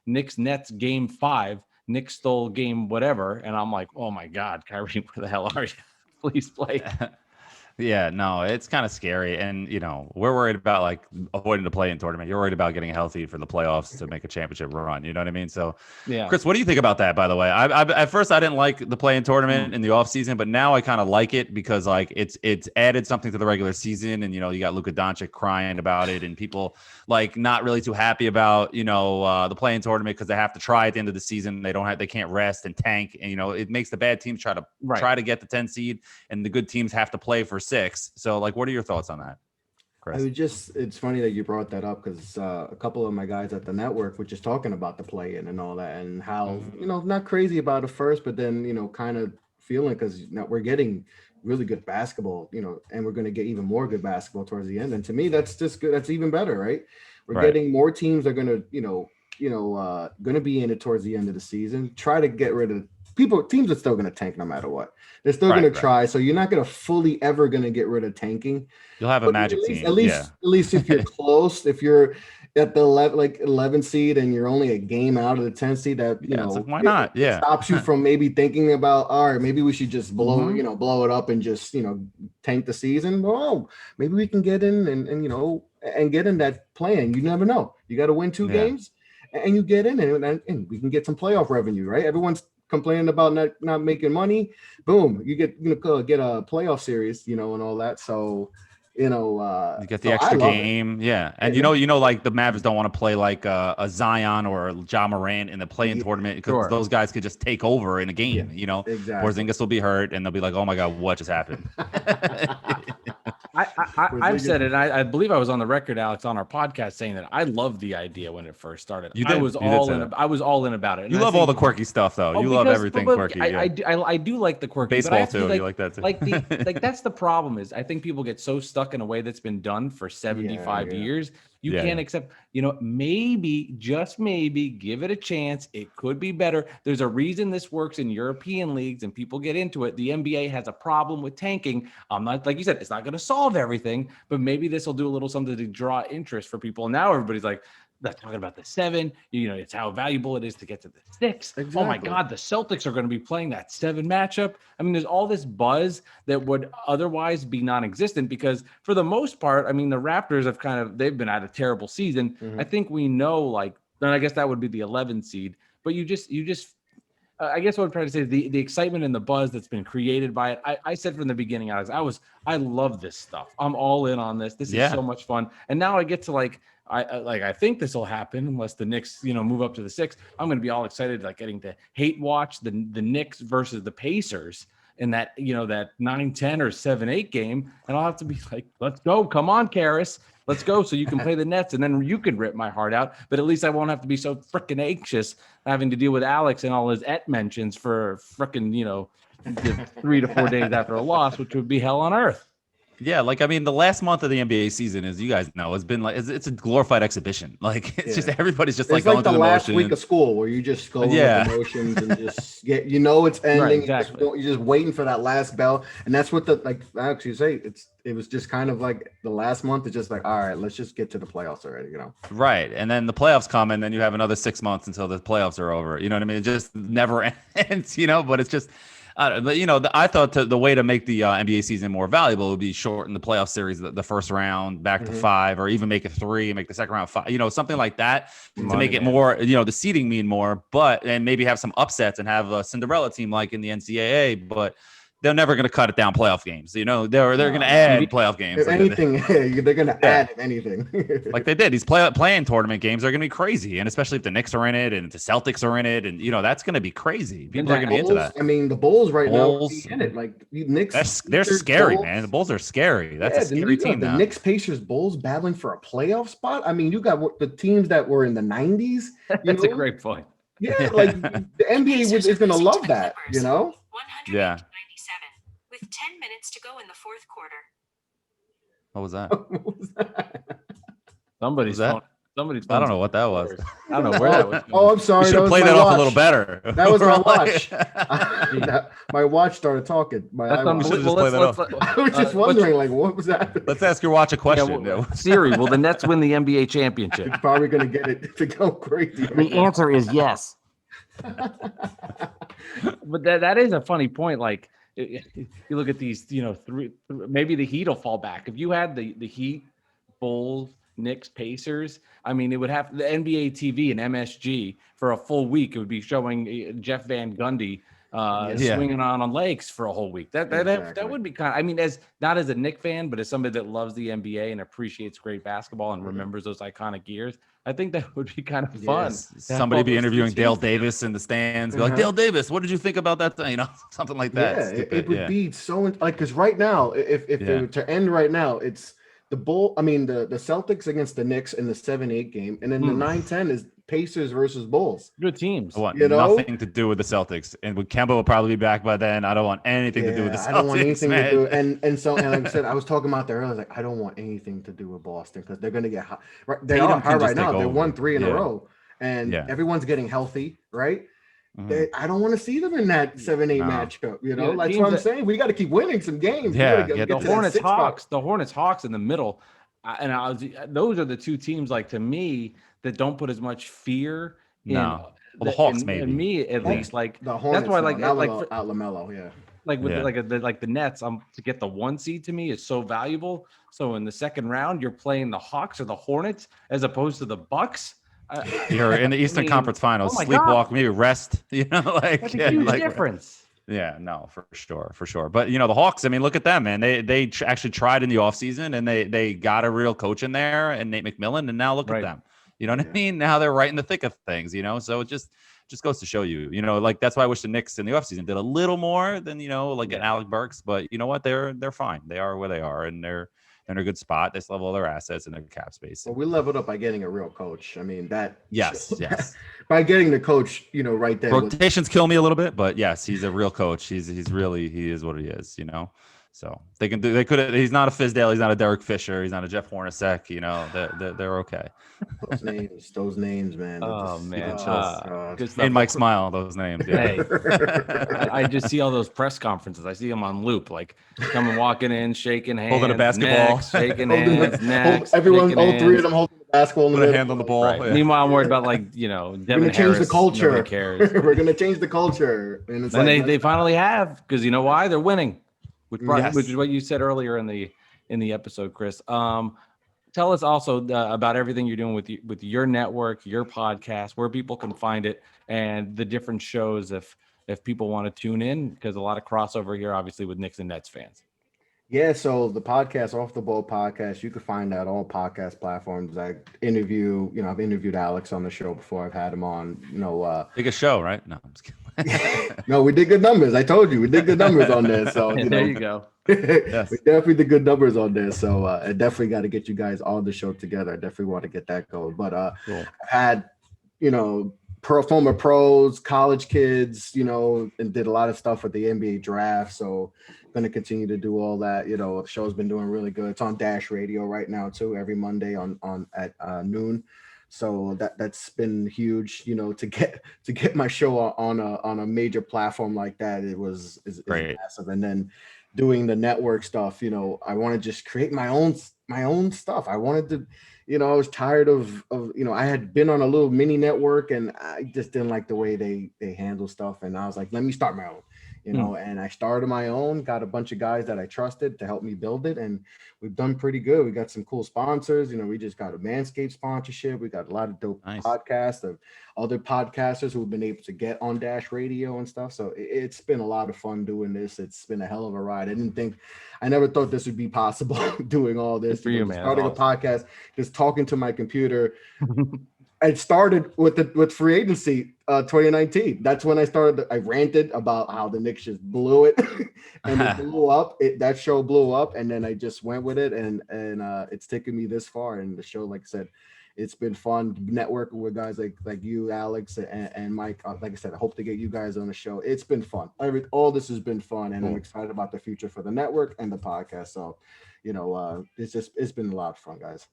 Knicks Nets game 5, Knicks stole game whatever. And I'm like, oh my God, Kyrie, where the hell are you? Please play. Yeah, no, it's kind of scary. And, we're worried about like avoiding the play-in tournament. You're worried about getting healthy for the playoffs to make a championship run. You know what I mean? So, yeah. Chris, what do you think about that, by the way? At first, I didn't like the play-in tournament in the offseason, but now I kind of like it because like it's added something to the regular season. And, you got Luka Doncic crying about it and people like not really too happy about, the play-in tournament because they have to try at the end of the season. They can't rest and tank. And, it makes the bad teams try to get the 10 seed and the good teams have to play for 6. So like, what are your thoughts on that, Chris? It's funny that you brought that up because a couple of my guys at the network were just talking about the play-in and all that and how, not crazy about it first, but then, kind of feeling because we're getting really good basketball, and we're going to get even more good basketball towards the end. And to me, that's just good. That's even better, right? We're getting more teams that are going to, going to be in it towards the end of the season. Try to get rid of teams are still going to tank no matter what. They're still going to try. So you're not going to fully ever going to get rid of tanking. You'll have a magic team. At least if you're close, if you're at the 11 seed and you're only a game out of the 10 seed, that why not? It stops you from maybe thinking about, all right, maybe we should just blow it up and just tank the season. Well, maybe we can get in and get in that plan. You never know. You got to win 2 games and you get in and we can get some playoff revenue, right? Everyone's complaining about not making money. Boom, you get a playoff series, and all that. So you get the extra game. And like the Mavs don't want to play like a Zion or a Ja Morant in the play-in tournament because those guys could just take over in a game. Exactly. Porzingis will be hurt and they'll be like, oh my God, what just happened? I've said it. I believe I was on the record, Alex, on our podcast saying that I loved the idea when it first started. I was all in about it. You love all the quirky stuff, though. You love everything quirky. I do like the quirky. Baseball too. You like that too. Like that's the problem is I think people get so stuck in a way that's been done for 75 years. You can't accept, maybe, just maybe, give it a chance. It could be better. There's a reason this works in European leagues and people get into it. The NBA has a problem with tanking. I'm not, like you said, it's not going to solve everything, but maybe this will do a little something to draw interest for people. And now everybody's like, talking about the 7. It's how valuable it is to get to the 6. Exactly. Oh my God, the Celtics are going to be playing that 7 matchup. I mean, there's all this buzz that would otherwise be non-existent because for the most part, I mean, the Raptors they've been at a terrible season. I think we know, then I guess that would be the 11 seed. But you just I guess what I'm trying to say is the excitement and the buzz that's been created by it. I said from the beginning, Alex, I love this stuff. I'm all in on this. This is so much fun. And now I get to I think this will happen unless the Knicks, move up to the 6. I'm going to be all excited, getting to hate watch the Knicks versus the Pacers in that, that 9-10 or 7-8 game. And I'll have to be like, let's go. Come on, Karis. Let's go so you can play the Nets, and then you can rip my heart out. But at least I won't have to be so freaking anxious having to deal with Alex and all his mentions for freaking, 3 to 4 days after a loss, which would be hell on earth. Yeah, the last month of the NBA season, as you guys know, has been it's a glorified exhibition. It's just everybody's just it's going the through the last motions. week of school where you just go with the motions and just get, it's ending. Right, exactly. You're just waiting for that last bell, and that's what Alex, you say it was just kind of like the last month is just all right, let's just get to the playoffs already, Right, and then the playoffs come, and then you have another 6 months until the playoffs are over. You know what I mean? It just never ends. But it's just. But I thought the way to make the NBA season more valuable would be shorten the playoff series, the first round back to 5, or even make it 3 and make the second round 5. Something like that to make it more. The seeding mean more, and maybe have some upsets and have a Cinderella team like in the NCAA, but. They're never going to cut it down playoff games. They're going to add playoff games. If anything, they're going to add anything. Like they did. These playing tournament games are going to be crazy. And especially if the Knicks are in it and the Celtics are in it. And, that's going to be crazy. People are going to be into that. I mean, the Bulls now are in it. Like the Knicks. They're scary, man. The Bulls are scary. That's a scary team now. The Knicks, Pacers, Bulls battling for a playoff spot. I mean, you got the teams that were in the 90s. That's a great point. Yeah, the NBA is going to love that, Yeah. With 10 minutes to go in the fourth quarter. What was that? Somebody's phone. I don't know what that was. I don't know where that was. I'm sorry. You should have played that off a little better. That was my watch. My watch started talking. I was just wondering, what was that? Let's ask your watch a question. Siri, will the Nets win the NBA championship? It's probably going to get it to go crazy. The answer is yes. But that is a funny point. You look at these, maybe the Heat will fall back. If you had the Heat, Bulls, Knicks, Pacers, I mean, it would have the NBA TV and MSG for a full week. It would be showing Jeff Van Gundy swinging on legs for a whole week. That would be kind of, I mean, not as a Knicks fan, but as somebody that loves the NBA and appreciates great basketball and remembers those iconic years, I think that would be kind of fun. Yes. Somebody be interviewing Dale Davis in the stands, be like, Dale Davis, what did you think about that thing? Something like that. Yeah, it would be so because right now, if it were to end right now, it's the Celtics against the Knicks in the 7-8 game, and then the 9-10 is Pacers versus Bulls. Good teams. I want nothing to do with the Celtics, and Kemba will probably be back by then. I don't want anything to do with the Celtics. I don't want anything to do. And like I said, I was talking about that earlier. I was like, I don't want anything to do with Boston because they're going to get hot. Right, they are hot right now. They won 3 in a row, and everyone's getting healthy. Right. I don't want to see them in that 7-8 matchup. That's what I'm saying. We got to keep winning some games. The Hornets Hawks. The Hornets Hawks in the middle, those are the two teams. To me, that don't put as much fear in. The Hawks maybe. In me at least. The Hornets. That's why out LaMelo. Yeah. The Nets, to get the 1 seed to me is so valuable. So in the second round, you're playing the Hawks or the Hornets as opposed to the Bucks. You're in the Eastern Conference Finals. Sleepwalk, maybe rest. That's a huge difference. Yeah, no, for sure. But the Hawks, I mean, look at them, man. They actually tried in the offseason, and they got a real coach in there, and Nate McMillan, and now look at them. You know what I mean? Now they're right in the thick of things. So it just goes to show you. That's why I wish the Knicks in the offseason did a little more than an Alec Burks. But you know what? They're fine. They are where they are, and they're in a good spot. They still have all their assets and their cap space. Well, we leveled up by getting a real coach. I mean, yes. By getting the coach, right there. Rotations kill me a little bit, but yes, he's a real coach. He is what he is, So they can do. They could. He's not a Fizdale. He's not a Derek Fisher. He's not a Jeff Hornacek. You know, they're okay. Those names, man. Oh Just, man, God. good stuff. And Mike Smile, those names. Yeah. Hey, I just see all those press conferences. I see them on loop, like coming walking in, shaking hands, Holding a basketball. next, shaking hands, next. Everyone, shaking all three hands. of them holding the basketball in the Put a middle. hand on the ball. Right. Yeah. Meanwhile, I'm worried about like We're Devin gonna change Harris. the culture. Nobody cares. We're gonna change the culture, and it's And like they finally have, because you know why? They're winning, which Yes. is what you said earlier in the episode, Chris. Tell us also about everything you're doing with your network, your podcast, where people can find it, and the different shows if people want to tune in, because a lot of crossover here, obviously, with Knicks and Nets fans. Yeah, so the podcast, Off the Ball podcast, you can find that on all podcast platforms. I've interviewed Alex on the show before. I've had him on, Biggest show, right? No, I'm just kidding. no, we did good numbers. I told you, we did good numbers on this. So There you go. Yes. we definitely did good numbers on this. So I definitely got to get you guys on the show together. I definitely want to get that going. But Cool. I've had, former pros, college kids, and did a lot of stuff with the NBA draft. So going to continue to do all that. The show's been doing really good. It's on Dash Radio right now too, every Monday at noon. So that's been huge, to get my show on a major platform like that. Is Great. massive. And then doing the network stuff, I want to just create my own stuff. I wanted to, I was tired of I had been on a little mini network and I just didn't like the way they handle stuff. And I was like, let me start my own. And I started my own, got a bunch of guys that I trusted to help me build it. And we've done pretty good. We got some cool sponsors. We just got a Manscaped sponsorship. We got a lot of dope podcasts of other podcasters who've been able to get on Dash Radio and stuff. So it's been a lot of fun doing this. It's been a hell of a ride. I never thought this would be possible doing all this. Good for you, man. Starting a podcast, just talking to my computer. I started with free agency 2019. That's when I started. I ranted about how the Knicks just blew it, and it blew up. That show blew up, and then I just went with it, and it's taken me this far. And the show, like I said, it's been fun networking with guys like you, Alex, and Mike. Like I said, I hope to get you guys on the show. It's been fun. All this has been fun, and I'm excited about the future for the network and the podcast. So, it's been a lot of fun, guys.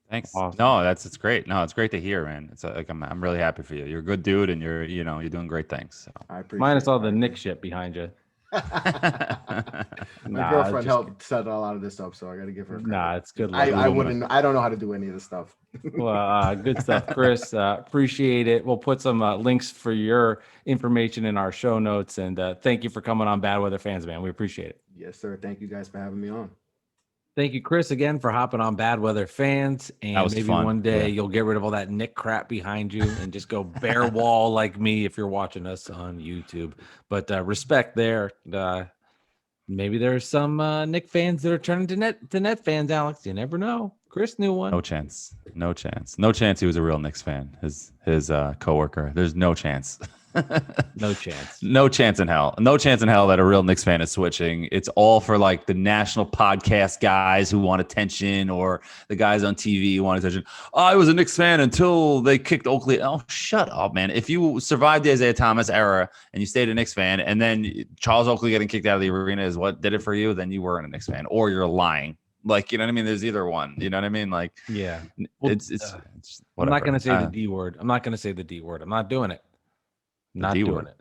Thanks. Awesome. No, it's great. No, it's great to hear, man. It's like I'm really happy for you. You're a good dude, and you're doing great things. So. I appreciate Minus all the Knicks shit behind you. My girlfriend helped set a lot of this up, so I got to give her. Nah, it's good. I don't know how to do any of this stuff. Well, good stuff, Chris. Appreciate it. We'll put some links for your information in our show notes, and thank you for coming on Bad Weather Fans, man. We appreciate it. Yes, sir. Thank you guys for having me on. Thank you, Chris, again for hopping on Bad Weather Fans. And maybe fun. one day you'll get rid of all that Nick crap behind you and just go bare wall like me if you're watching us on YouTube. But respect there. Maybe there's some Nick fans that are turning to net fans, Alex. You never know. Chris knew one. No chance. No chance he was a real Knicks fan. His coworker. There's no chance. No chance. No chance in hell. No chance in hell that a real Knicks fan is switching. It's all for like the national podcast guys who want attention, or the guys on TV who want attention. Oh, I was a Knicks fan until they kicked Oakley. Oh, shut up, man. If you survived the Isaiah Thomas era and you stayed a Knicks fan, and then Charles Oakley getting kicked out of the arena is what did it for you, then you weren't a Knicks fan, or you're lying. Like, you know what I mean? There's either one. You know what I mean? Like, yeah. Well, it's I'm not going to say the D word. I'm not going to say the D word. I'm not doing it. Not doing D-word. it.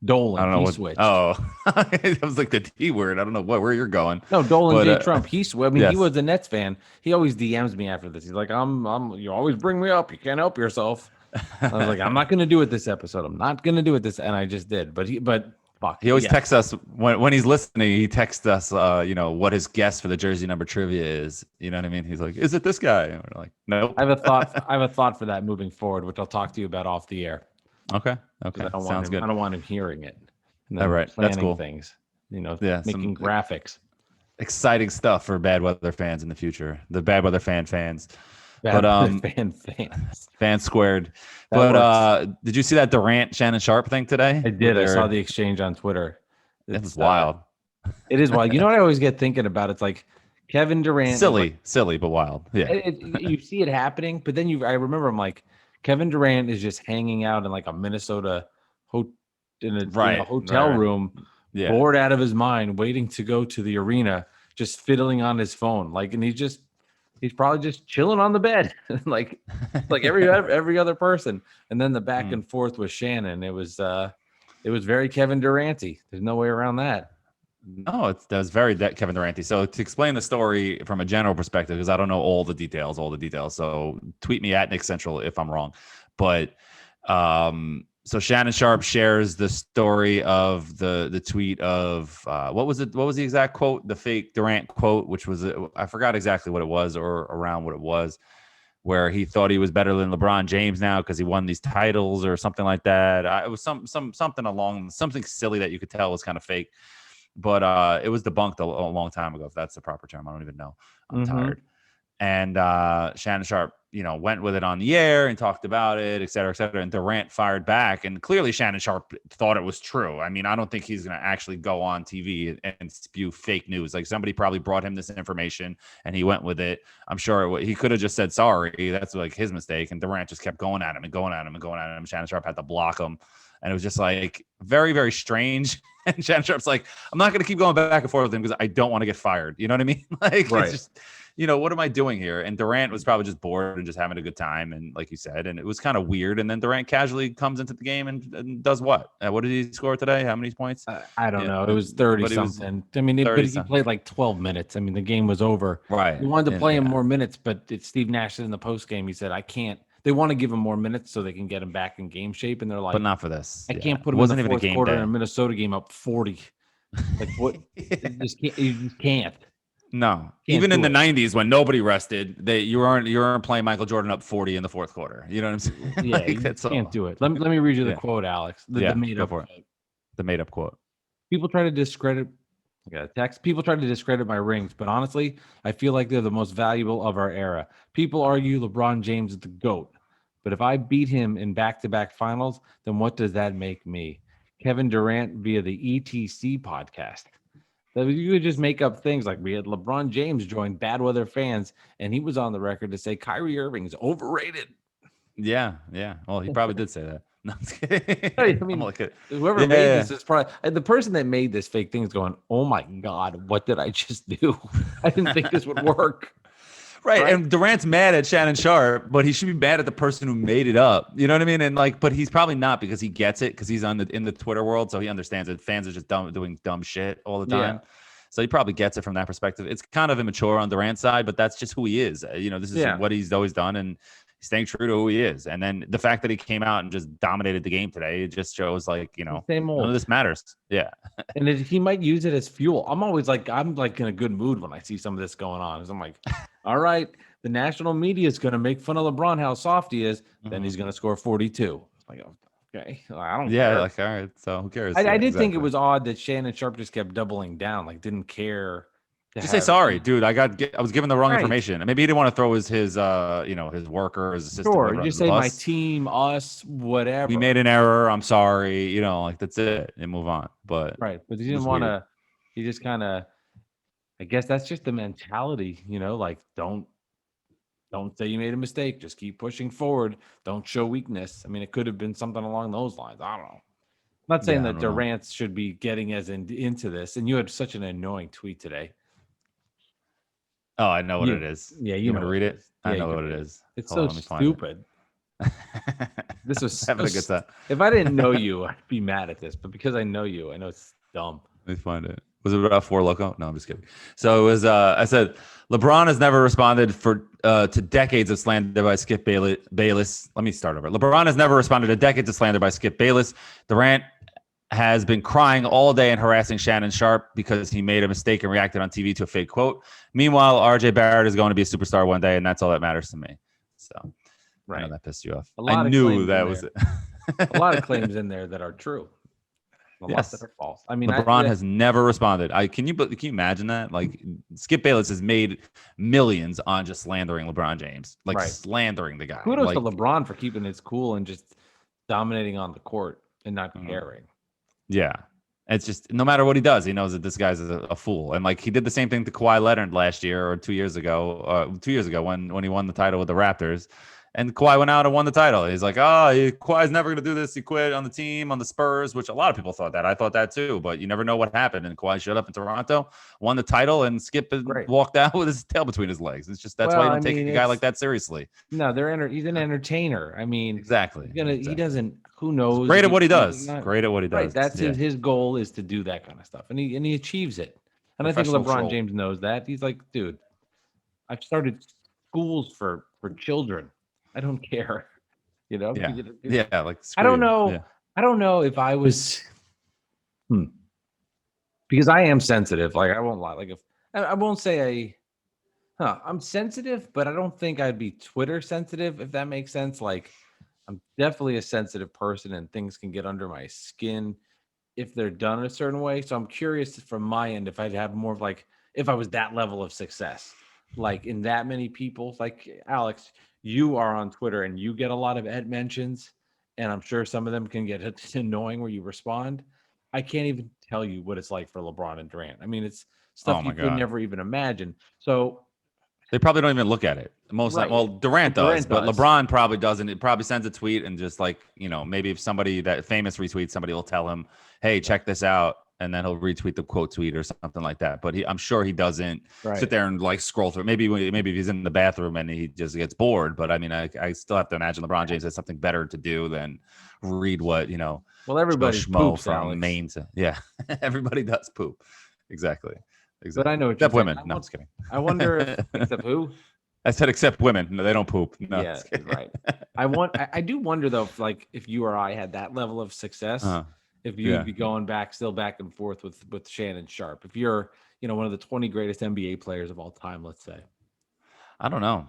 Dolan, I don't know he switched. Oh, I was like the D word. I don't know where you're going. No, Dolan But, J. Trump. He switched. I mean, yes. he was a Nets fan. He always DMs me after this. He's like, I'm. You always bring me up. You can't help yourself. I was like, I'm not going to do it this episode. I'm not going to do it this, and I just did. But fuck. He always texts us when he's listening. He texts us, what his guess for the jersey number trivia is. You know what I mean? He's like, "Is it this guy?" And we're like, "Nope." I have a thought for that moving forward, which I'll talk to you about off the air. Okay. Sounds good. I don't want him hearing it. All right. That's cool. Things, some making graphics. Exciting stuff for Bad Weather fans in the future. The Bad Weather fans. Fans. Fan squared. Did you see that Durant Shannon Sharpe thing today? I did. I saw the exchange on Twitter. It was wild. It is wild. You know what I always get thinking about? It's like Kevin Durant. Silly, but wild. Yeah. You see it happening, but then I remember I'm like, Kevin Durant is just hanging out in like a Minnesota hotel room bored out of his mind, waiting to go to the arena, just fiddling on his phone. Like, and he's probably just chilling on the bed, like every other person. And then the back and forth with Shannon, it was very Kevin Durant-y. There's no way around that. No, that was very Kevin Durant. So to explain the story from a general perspective, because I don't know all the details. So tweet me at Nick Central if I'm wrong. But so Shannon Sharpe shares the story of the tweet of what was it? What was the exact quote? The fake Durant quote, which was I forgot exactly what it was or around what it was, where he thought he was better than LeBron James now because he won these titles or something like that. It was something silly that you could tell was kind of fake. But it was debunked a long time ago, if that's the proper term. I don't even know. I'm tired. And Shannon Sharpe, went with it on the air and talked about it, et cetera, et cetera. And Durant fired back. And clearly Shannon Sharpe thought it was true. I mean, I don't think he's going to actually go on TV and spew fake news. Like, somebody probably brought him this information and he went with it. I'm sure he could have just said sorry. That's like his mistake. And Durant just kept going at him and going at him and going at him. Shannon Sharpe had to block him. And it was just like very, very strange. And Shannon Sharpe's like, I'm not going to keep going back and forth with him because I don't want to get fired. You know what I mean? Like, right. It's just, what am I doing here? And Durant was probably just bored and just having a good time. And like you said, and it was kind of weird. And then Durant casually comes into the game and does what? What did he score today? How many points? I don't know. It was 30 something. I mean, but he played like 12 minutes. I mean, the game was over. Right. He wanted to play him more minutes, but Steve Nash said in the post game, he said, I can't. They want to give him more minutes so they can get him back in game shape. And they're like, but not for this. I can't put him in the fourth quarter in a Minnesota game up 40. Like, what? You just can't. No, even in the 90s when nobody rested, you weren't playing Michael Jordan up 40 in the fourth quarter. You know what I'm saying? Yeah, you can't do it. Let me read you the quote, Alex. The made up quote. The made up quote. People try to discredit. I got a text. People try to discredit my rings, but honestly, I feel like they're the most valuable of our era. People argue LeBron James is the GOAT, but if I beat him in back-to-back finals, then what does that make me? Kevin Durant via the ETC podcast. That you could just make up things like we had LeBron James join Bad Weather Fans, and he was on the record to say Kyrie Irving is overrated. Yeah. Well, he probably did say that. No, I mean, whoever made this is probably the person that made this fake thing is going, oh my God, what did I just do? I didn't think this would work. Right. And Durant's mad at Shannon Sharpe, but he should be mad at the person who made it up. You know what I mean? And but he's probably not, because he gets it, because he's in the Twitter world, so he understands that fans are just doing dumb shit all the time. Yeah. So he probably gets it from that perspective. It's kind of immature on Durant's side, but that's just who he is. This is what he's always done, and he's staying true to who he is. And then the fact that he came out and just dominated the game today, it just shows none of this matters. Yeah. And he might use it as fuel. I'm in a good mood when I see some of this going on. I'm like, all right, the national media is going to make fun of LeBron, how soft he is. Then he's going to score 42. Like, okay, I don't care. Like, all right, so who cares? I did think it was odd that Shannon Sharpe just kept doubling down, like didn't care. Just say sorry, dude. I was given the wrong information. Maybe he didn't want to throw his worker, his assistant. Sure, just say my team, us, whatever. We made an error. I'm sorry. That's it, and move on. But he didn't want to. He just kind of. I guess that's just the mentality, like don't say you made a mistake. Just keep pushing forward. Don't show weakness. I mean, it could have been something along those lines. I don't know. I'm not saying that Durant should be getting as into this. And you had such an annoying tweet today. Oh, I know what it is. Yeah, you want to read it? I know what it is. It's so stupid. This was having a good time. If I didn't know you, I'd be mad at this. But because I know you, I know it's dumb. Let me find it. Was it about Four Loko? No, I'm just kidding. So it was. I said LeBron has never responded to decades of slander by Skip Bayless. Let me start over. LeBron has never responded to decades of slander by Skip Bayless. Durant has been crying all day and harassing Shannon Sharpe because he made a mistake and reacted on TV to a fake quote. Meanwhile, RJ Barrett is going to be a superstar one day, and that's all that matters to me. So, I know that pissed you off. I knew that was it. A lot of claims in there that are true. A lot that are false. I mean, LeBron has never responded. Can you imagine that? Like, Skip Bayless has made millions on just slandering LeBron James, slandering the guy. Kudos to LeBron for keeping his cool and just dominating on the court and not caring. Yeah. It's just, no matter what he does, he knows that this guy's a fool. And he did the same thing to Kawhi Leonard last year or 2 years ago when he won the title with the Raptors. And Kawhi went out and won the title. He's like, Kawhi's never going to do this. He quit on the team, on the Spurs, which a lot of people thought that. I thought that too, but you never know what happened. And Kawhi showed up in Toronto, won the title, and Skip walked out with his tail between his legs. It's just that's why you don't take a guy like that seriously. No, he's an entertainer. I mean, exactly. He doesn't. Who knows? He's great at what he does. Great at what he does. Right. That's his goal is to do that kind of stuff, and he achieves it. And I think LeBron James knows that. He's like, dude, I've started schools for children. I don't care. You know? Yeah. Like, I don't know. Yeah. I don't know if I was, because I am sensitive. Like, I won't lie. Like, if I won't say I'm sensitive, but I don't think I'd be Twitter sensitive, if that makes sense. Like, I'm definitely a sensitive person, and things can get under my skin if they're done a certain way. So I'm curious from my end if I'd have more of like, if I was that level of success, like in that many people. Like, Alex, you are on Twitter and you get a lot of Ed mentions, and I'm sure some of them can get annoying where you respond. I can't even tell you what it's like for LeBron and Durant. I mean, it's stuff you could never even imagine. So they probably don't even look at it. Durant does, but LeBron probably doesn't. It probably sends a tweet and just like, maybe if somebody that famous retweets, somebody will tell him, hey, check this out. And then he'll retweet the quote tweet or something like that. But I'm sure he doesn't sit there and like scroll through. Maybe if he's in the bathroom and he just gets bored. But I mean, I still have to imagine LeBron James has something better to do than read what, Well, everybody poops from Alex. Maine to, everybody does poop. Exactly. But I know what except you're women. saying. No, I'm just kidding. I wonder if, except who? I said except women. No, they don't poop. No, yeah, right. I do wonder though, if you or I had that level of success, if you'd be going back and forth with Shannon Sharpe, if you're one of the 20 greatest NBA players of all time, let's say. I don't know.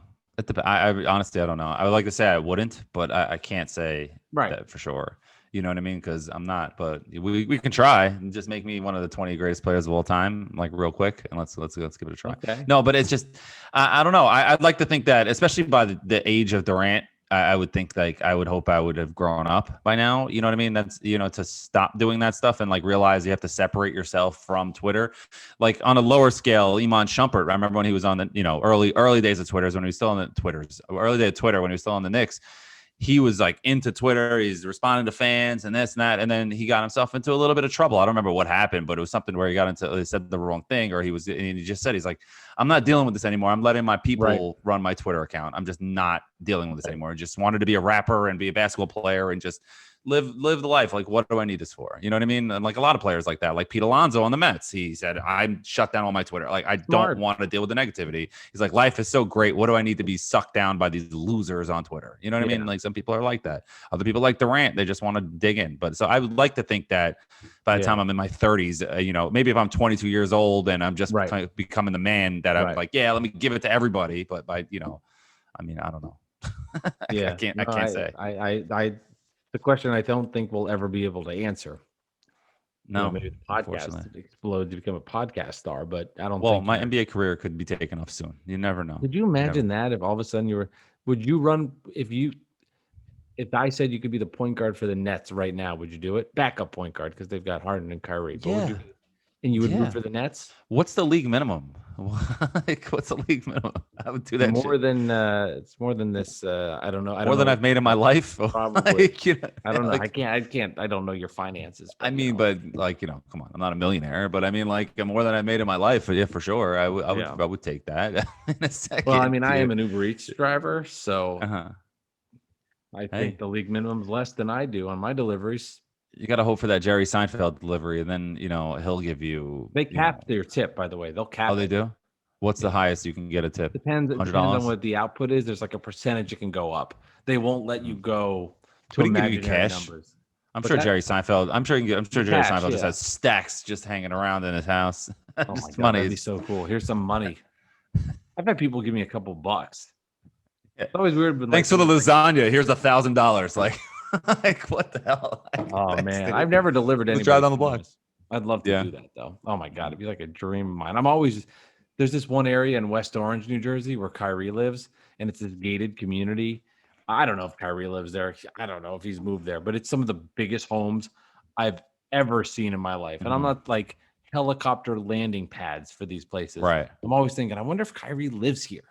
I honestly I don't know. I would like to say I wouldn't, but I can't say that for sure. You know what I mean? Because I'm not. But we can try and just make me one of the 20 greatest players of all time, like real quick, and let's give it a try. Okay. No, but it's just I don't know. I'd like to think that, especially by the age of Durant, I would think like I would hope I would have grown up by now. You know what I mean? That's to stop doing that stuff and like realize you have to separate yourself from Twitter. Like on a lower scale, Iman Shumpert. I remember when he was on the early days of Twitter, when he was still on the early day of Twitter when he was still on the Knicks. He was like into Twitter. He's responding to fans and this and that. And then he got himself into a little bit of trouble. I don't remember what happened, but it was something where he said the wrong thing, or he just said, he's like, I'm not dealing with this anymore. I'm letting my people run my Twitter account. I'm just not dealing with this anymore. I just wanted to be a rapper and be a basketball player and just live the life. Like, what do I need this for? You know what I mean? And like a lot of players like that, like Pete Alonso on the Mets, he said, I'm shut down all my Twitter. Like, I don't want to deal with the negativity. He's like, life is so great. What do I need to be sucked down by these losers on Twitter? You know what I mean? Like, some people are like that. Other people like Durant. They just want to dig in. But so I would like to think that by the time I'm in my 30s, maybe if I'm 22 years old and I'm just becoming the man that I'm like, let me give it to everybody. But I mean, I don't know. I can't say. The question I don't think we'll ever be able to answer. No, maybe the podcast explode to become a podcast star, but I don't. Well, my NBA career could be taken off soon. You never know. Could you imagine that if all of a sudden would you run if I said you could be the point guard for the Nets right now? Would you do it? Backup point guard because they've got Harden and Kyrie. But and you would root for the Nets? What's the league minimum? Like, what's the league minimum? I would do that. It's more than this. I don't know. More than I've made in my life. Probably. I don't know. I can't. I don't know your finances. But, but like, come on. I'm not a millionaire, but I mean, like, more than I've made in my life. Yeah, for sure. I would take that in a second. Well, I mean, I am an Uber Eats driver, so I think the league minimum is less than I do on my deliveries. You got to hope for that Jerry Seinfeld delivery, and then he'll give you. They cap their tip, by the way. They'll cap. Oh, they do. What's the highest you can get a tip? Depends on what the output is. There's like a percentage it can go up. They won't let you go to imaginary numbers. I'm sure Jerry Seinfeld just has stacks just hanging around in his house. Oh my God, money. That'd be so cool. Here's some money. I've had people give me a couple bucks. Yeah. It's always weird. But thanks for the lasagna. Here's $1,000. Like. Like, what the hell? Oh man, I've never delivered anything. Drive down the block. I'd love to do that though. Oh my God, it'd be like a dream of mine. There's this one area in West Orange, New Jersey, where Kyrie lives, and it's this gated community. I don't know if Kyrie lives there. I don't know if he's moved there, but it's some of the biggest homes I've ever seen in my life. And I'm not like helicopter landing pads for these places. Right. I'm always thinking, I wonder if Kyrie lives here.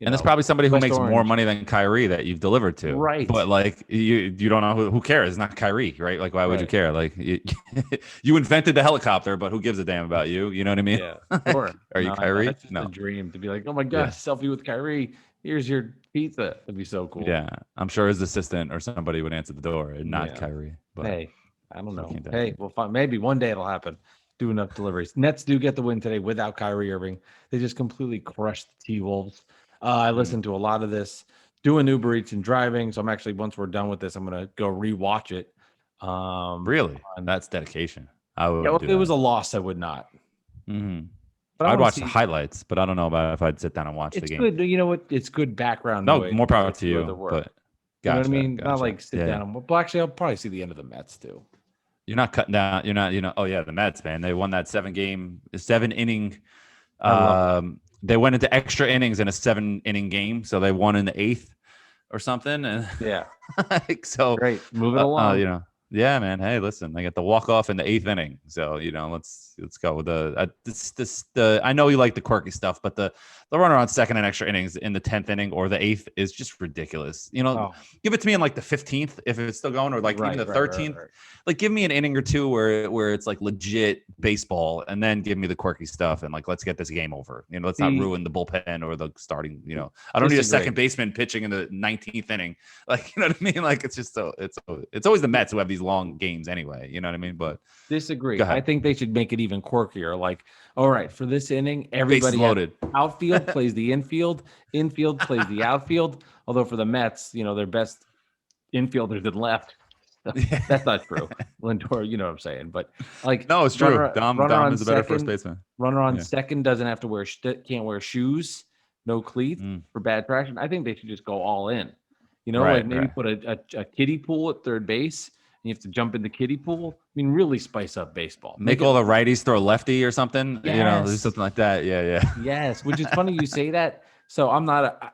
You And know, there's probably somebody who West makes more Orange. money than Kyrie that you've delivered to. Right. But like you don't know who cares? It's not Kyrie, right? Like why would you Right. care? Like you invented the helicopter, but who gives a damn about you? You know what I mean? Yeah, sure. Are you No, I know. Kyrie? That's just a No. dream to be like, oh my Yeah. gosh, selfie with Kyrie. Here's your pizza. That'd be so cool. Yeah. I'm sure his assistant or somebody would answer the door and not Yeah. Kyrie. But Hey, I don't he know. can't do Hey, it. well, fine. Maybe one day it'll happen. Do enough deliveries. Nets do get the win today without Kyrie Irving. They just completely crushed the T-Wolves. I listened to a lot of this, doing Uber Eats and driving. So I'm actually, once we're done with this, I'm going to go rewatch it. Really? That's dedication. I would Yeah, if do it was that. a loss, I would not. Mhm. But I I'd wanna watch see- the highlights, but I don't know about if I'd sit down and watch the It's game. good. You know what? It's good background No, noise more power as to do you. other work. But You know what I gotcha, mean? Not gotcha. like sit Yeah, down yeah. and well, actually, I'll probably see the end of the Mets too. You're not cutting down. You're not. Oh yeah, the Mets, man. They won that 7-inning. I love They went into extra innings in a 7-inning game, so they won in the 8th or something. And Yeah, like, so great. Move it along. Yeah, man. Hey, listen, they got the walk off in the 8th inning. So let's go with the. I know you like the quirky stuff, but the runner on second and extra innings in the 10th inning or the 8th is just ridiculous. Oh, Give it to me in like the 15th if it's still going, or like even the 13th. right. Like give me an inning or two where it's like legit baseball, and then give me the quirky stuff and like let's get this game over. Let's not ruin the bullpen or the starting. I don't need a second baseman pitching in the 19th inning. Like you know what I mean? Like it's just it's always the Mets who have these long games anyway. You know what I mean? But Disagree. Go ahead. I think they should make it even quirkier. Like, all right, for this inning, everybody loaded. outfield plays the infield plays the outfield. Although for the Mets, their best infielders in left. That's not true. Lindor, you know what I'm saying. But like, no, it's true. Dom is a better second, first baseman. Runner on second doesn't have to can't wear shoes, no cleats for bad traction. I think they should just go all in. Like maybe put a kiddie pool at third base. And you have to jump in the kiddie pool. I mean, really spice up baseball. Make all the righties throw lefty or something. Yes. Do something like that. Yeah. Yes, which is funny you say that. So I'm not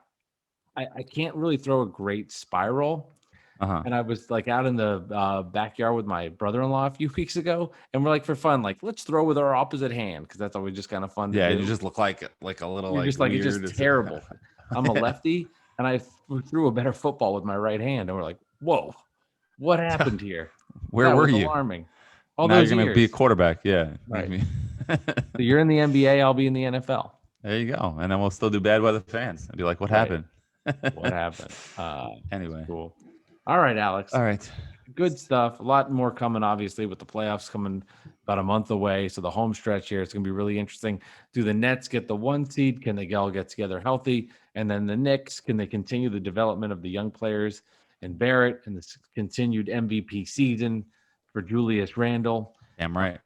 I can't really throw a great spiral. And I was like out in the backyard with my brother-in-law a few weeks ago, and we're like, for fun, like let's throw with our opposite hand because that's always just kind of fun. Yeah, to do. you just look like a little. You're just like it's just terrible. I'm a lefty, and I threw a better football with my right hand, and we're like, whoa, what happened here? Where were you? Alarming. Now you're going to be a quarterback. Yeah. Right. So you're in the NBA. I'll be in the NFL. There you go. And then we'll still do bad weather fans. I'd be like, what happened? What happened? Anyway. Cool. All right, Alex. All right. Good stuff. A lot more coming, obviously, with the playoffs coming about a month away. So the home stretch here, it's going to be really interesting. Do the Nets get the 1 seed? Can they all get together healthy? And then the Knicks, can they continue the development of the young players and Barrett and the continued MVP season for Julius Randle? Damn right.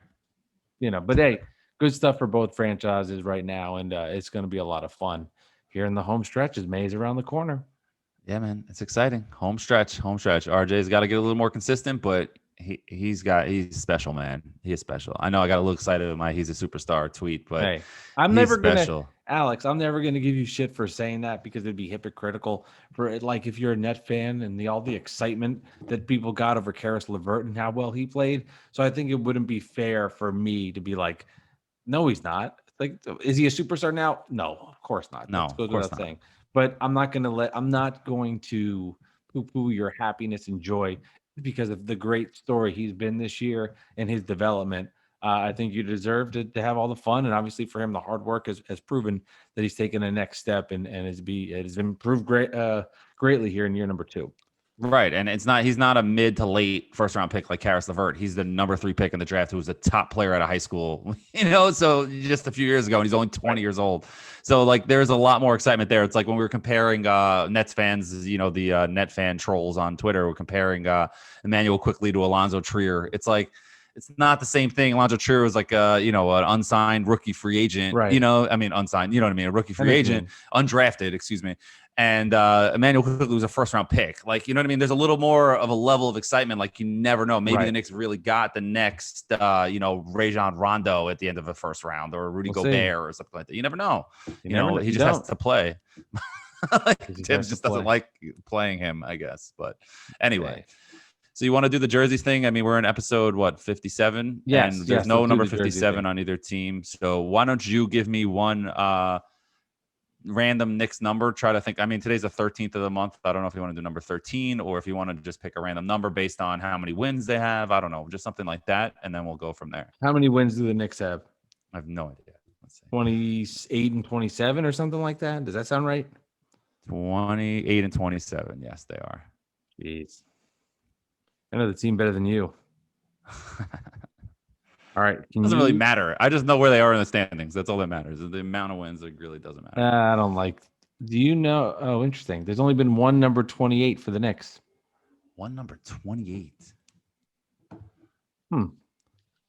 But hey, good stuff for both franchises right now. And it's going to be a lot of fun here in the home stretch as May's around the corner. Yeah, man, it's exciting. Home stretch. RJ's got to get a little more consistent, but he's special, man. He is special. I know I got a little excited with my "he's a superstar" tweet, but hey, Alex, I'm never gonna give you shit for saying that because it'd be hypocritical for it. Like if you're a Net fan and all the excitement that people got over Karis LeVert and how well he played. So I think it wouldn't be fair for me to be like, no, he's not. Like, is he a superstar now? No, of course not. No, of course not. Saying. But I'm not going to poo-poo your happiness and joy because of the great story he's been this year and his development. I think you deserve to have all the fun. And obviously for him, the hard work has proven that he's taken the next step and has improved greatly here in year number 2. Right. And he's not a mid to late first round pick like Karis LeVert. He's the number 3 pick in the draft who was a top player out of high school, so just a few years ago, and he's only 20 years old. So like there's a lot more excitement there. It's like when we were comparing Nets fans, the Net fan trolls on Twitter, we're comparing Emmanuel Quickly to Alonzo Trier. It's like, it's not the same thing. Alonzo Trier was like an unsigned rookie free agent, right? Unsigned, a rookie free agent, undrafted, excuse me. And Emmanuel Quickly was a first round pick. Like, there's a little more of a level of excitement. Like you never know. Maybe the Knicks really got the next, Rajon Rondo at the end of the first round or Rudy Gobert or something like that. You never know. He just has to play. Tim just doesn't like playing him, I guess. But anyway. Okay. So you want to do the jerseys thing? I mean, we're in episode 57, yes, and there's no number 57 on either team. So why don't you give me one random Knicks number. Try to think. I mean, today's the 13th of the month. I don't know if you want to do number 13 or if you want to just pick a random number based on how many wins they have. I don't know, just something like that, and then we'll go from there. How many wins do the Knicks have? I have no idea. Let's see. 28 and 27 or something like that. Does that sound right? 28 and 27. Yes, they are. Jeez. I know the team better than you. All right. Doesn't really matter. I just know where they are in the standings. That's all that matters. The amount of wins, it really doesn't matter. I don't like. Do you know? Oh, interesting. There's only been one number 28 for the Knicks. One number 28.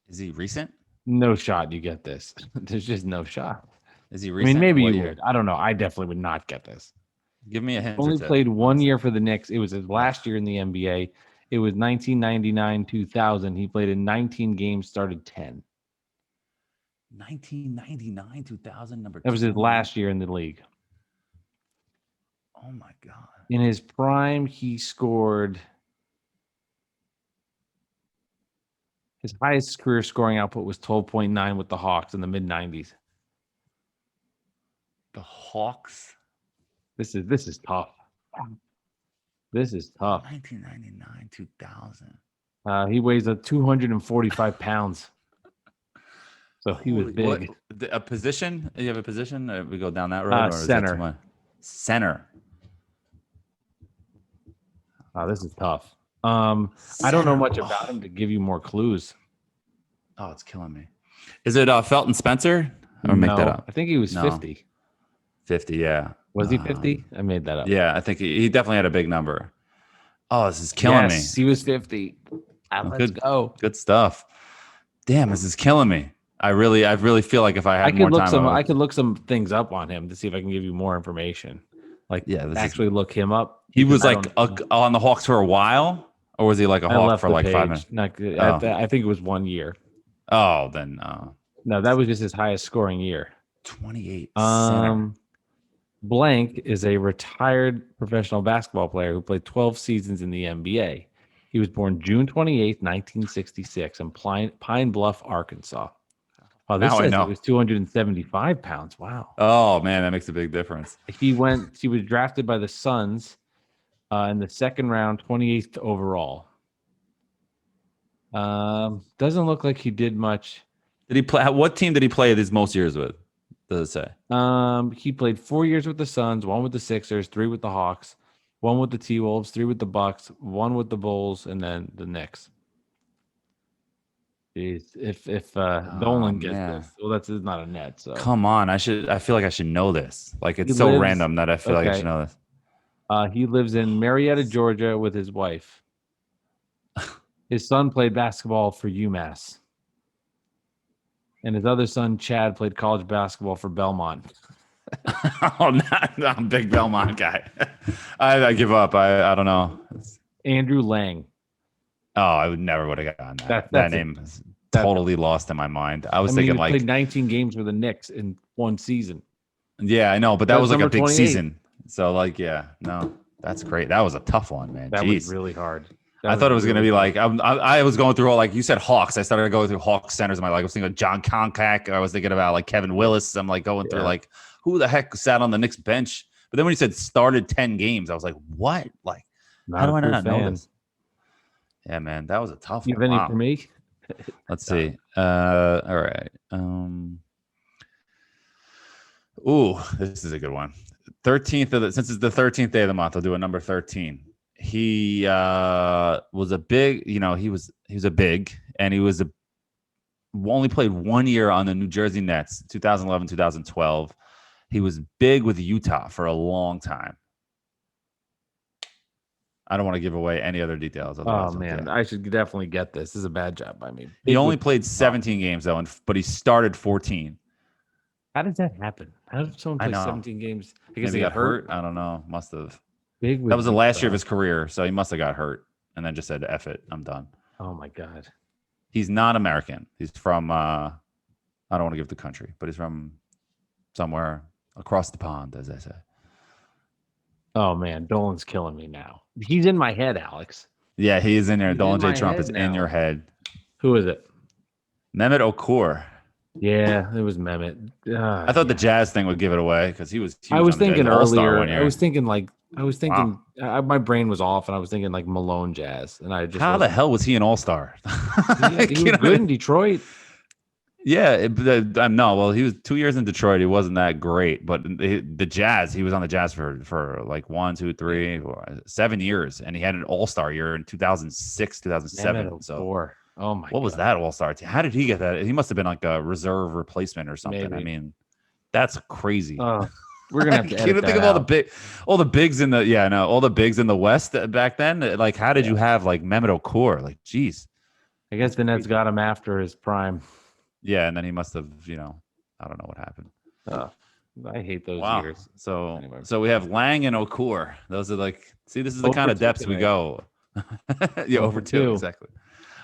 Is he recent? No shot you get this. There's just no shot. Is he I recent? mean, maybe What you year? would. I don't know. I definitely would not get this. Give me a hint. Only played 1 year for the Knicks. It was his last year in the NBA. It was 1999-2000. He played in 19 games, started 10. 1999, 2000, number. That was his 20. last year in the league. Oh my god. In his prime, he scored. His highest career scoring output was 12.9 with the Hawks in the mid 90s. The Hawks. This is tough. This is tough. 1999, 2000. He weighs 245 pounds. So he was big. A position? You have a position? We go down that road? Or Center. Is that too much? Center. Oh, this is tough. I don't know much about him to give you more clues. Oh, it's killing me. Is it Felton Spencer? Or make that up? I think he was 50. 50, yeah. Was he 50? I made that up. Yeah, I think he definitely had a big number. Oh, this is killing me. He was 50. Let's go. Good stuff. Damn, this is killing me. I really feel like if I had more time, I could look some things up on him to see if I can give you more information. Like, actually look him up. He was like on the Hawks for a while, or was he like a Hawk for like 5 minutes? I think it was 1 year. Oh, then no, that was just his highest scoring year. 28. Blank is a retired professional basketball player who played 12 seasons in the NBA. He was born June 28th, 1966 in Pine Bluff, Arkansas. Oh, this says he was 275 pounds. Wow. Oh, man, that makes a big difference. He was drafted by the Suns in the second round, 28th overall. Doesn't look like he did much. Did he play? What team did he play his most years with? Does it say? He played 4 years with the Suns, 1 with the Sixers, 3 with the Hawks, 1 with the T-Wolves, 3 with the Bucks, 1 with the Bulls, and then the Knicks. Jeez, if Dolan gets this, well, that's not a net. So come on, I feel like I should know this. Like it's so random that I feel like I should know this. He lives in Marietta, Georgia, with his wife. His son played basketball for UMass. And his other son, Chad, played college basketball for Belmont. I'm a big Belmont guy. I give up. I don't know. Andrew Lang. Oh, I would have gotten that. That name is totally lost in my mind. I was thinking he played 19 games for the Knicks in 1 season. Yeah, I know, but that was like a big 28. season. So like, yeah, no, that's great. That was a tough one, man. That was really hard. I thought it was going to be like, I was going through all, like you said, Hawks. I started going through Hawks centers in my life. I was thinking of John Koncak. I was thinking about like Kevin Willis. I'm like going through like, who the heck sat on the Knicks bench? But then when you said started 10 games, I was like, what? Like, how do I not know this? Yeah, man, that was a tough one. You have any for me? Let's see. All right. Ooh, this is a good one. 13th since it's the 13th day of the month, I'll do a number 13. He was a big, he was a big, and he only played 1 year on the New Jersey Nets, 2011, 2012. He was big with Utah for a long time. I don't want to give away any other details. Oh, man. I should definitely get this. This is a bad job by me. He only played 17 games, though, but he started 14. How did that happen? How did someone play 17 games? Because he got hurt? I don't know. Must have. That was the last year of his career, so he must have got hurt and then just said, F it, I'm done. Oh, my God. He's not American. He's from, I don't want to give the country, but he's from somewhere across the pond, as I say. Oh, man. Dolan's killing me now. He's in my head, Alex. Yeah, he's in there. Dolan J. Trump is in your head. Who is it? Mehmet Okur. Yeah, it was Mehmet. I thought the Jazz thing would give it away because he was huge. I was on the thinking Jazz, All-Star earlier. one year. My brain was off, and I was thinking like Malone Jazz, and I just How the wasn't. hell was he an All-Star? He was good in Detroit. Yeah, no. Well, he was 2 years in Detroit. He wasn't that great, but the Jazz, he was on the Jazz for like 1, 2, 3, 7 years, and he had an All-Star year in 2006, 2007. So, oh my! What was that All-Star team? How did he get that? He must have been like a reserve replacement or something. Maybe. I mean, that's crazy. We're gonna have to edit think that of all the bigs in the West back then. Like, how did you have like Mehmet Okur? Like, geez. I guess the Nets got him after his prime. Yeah, and then he must have, I don't know what happened. I hate those years. So we have Lang and Okur. Those are like, see, this is the kind of depths we go. Yeah, over 2 exactly.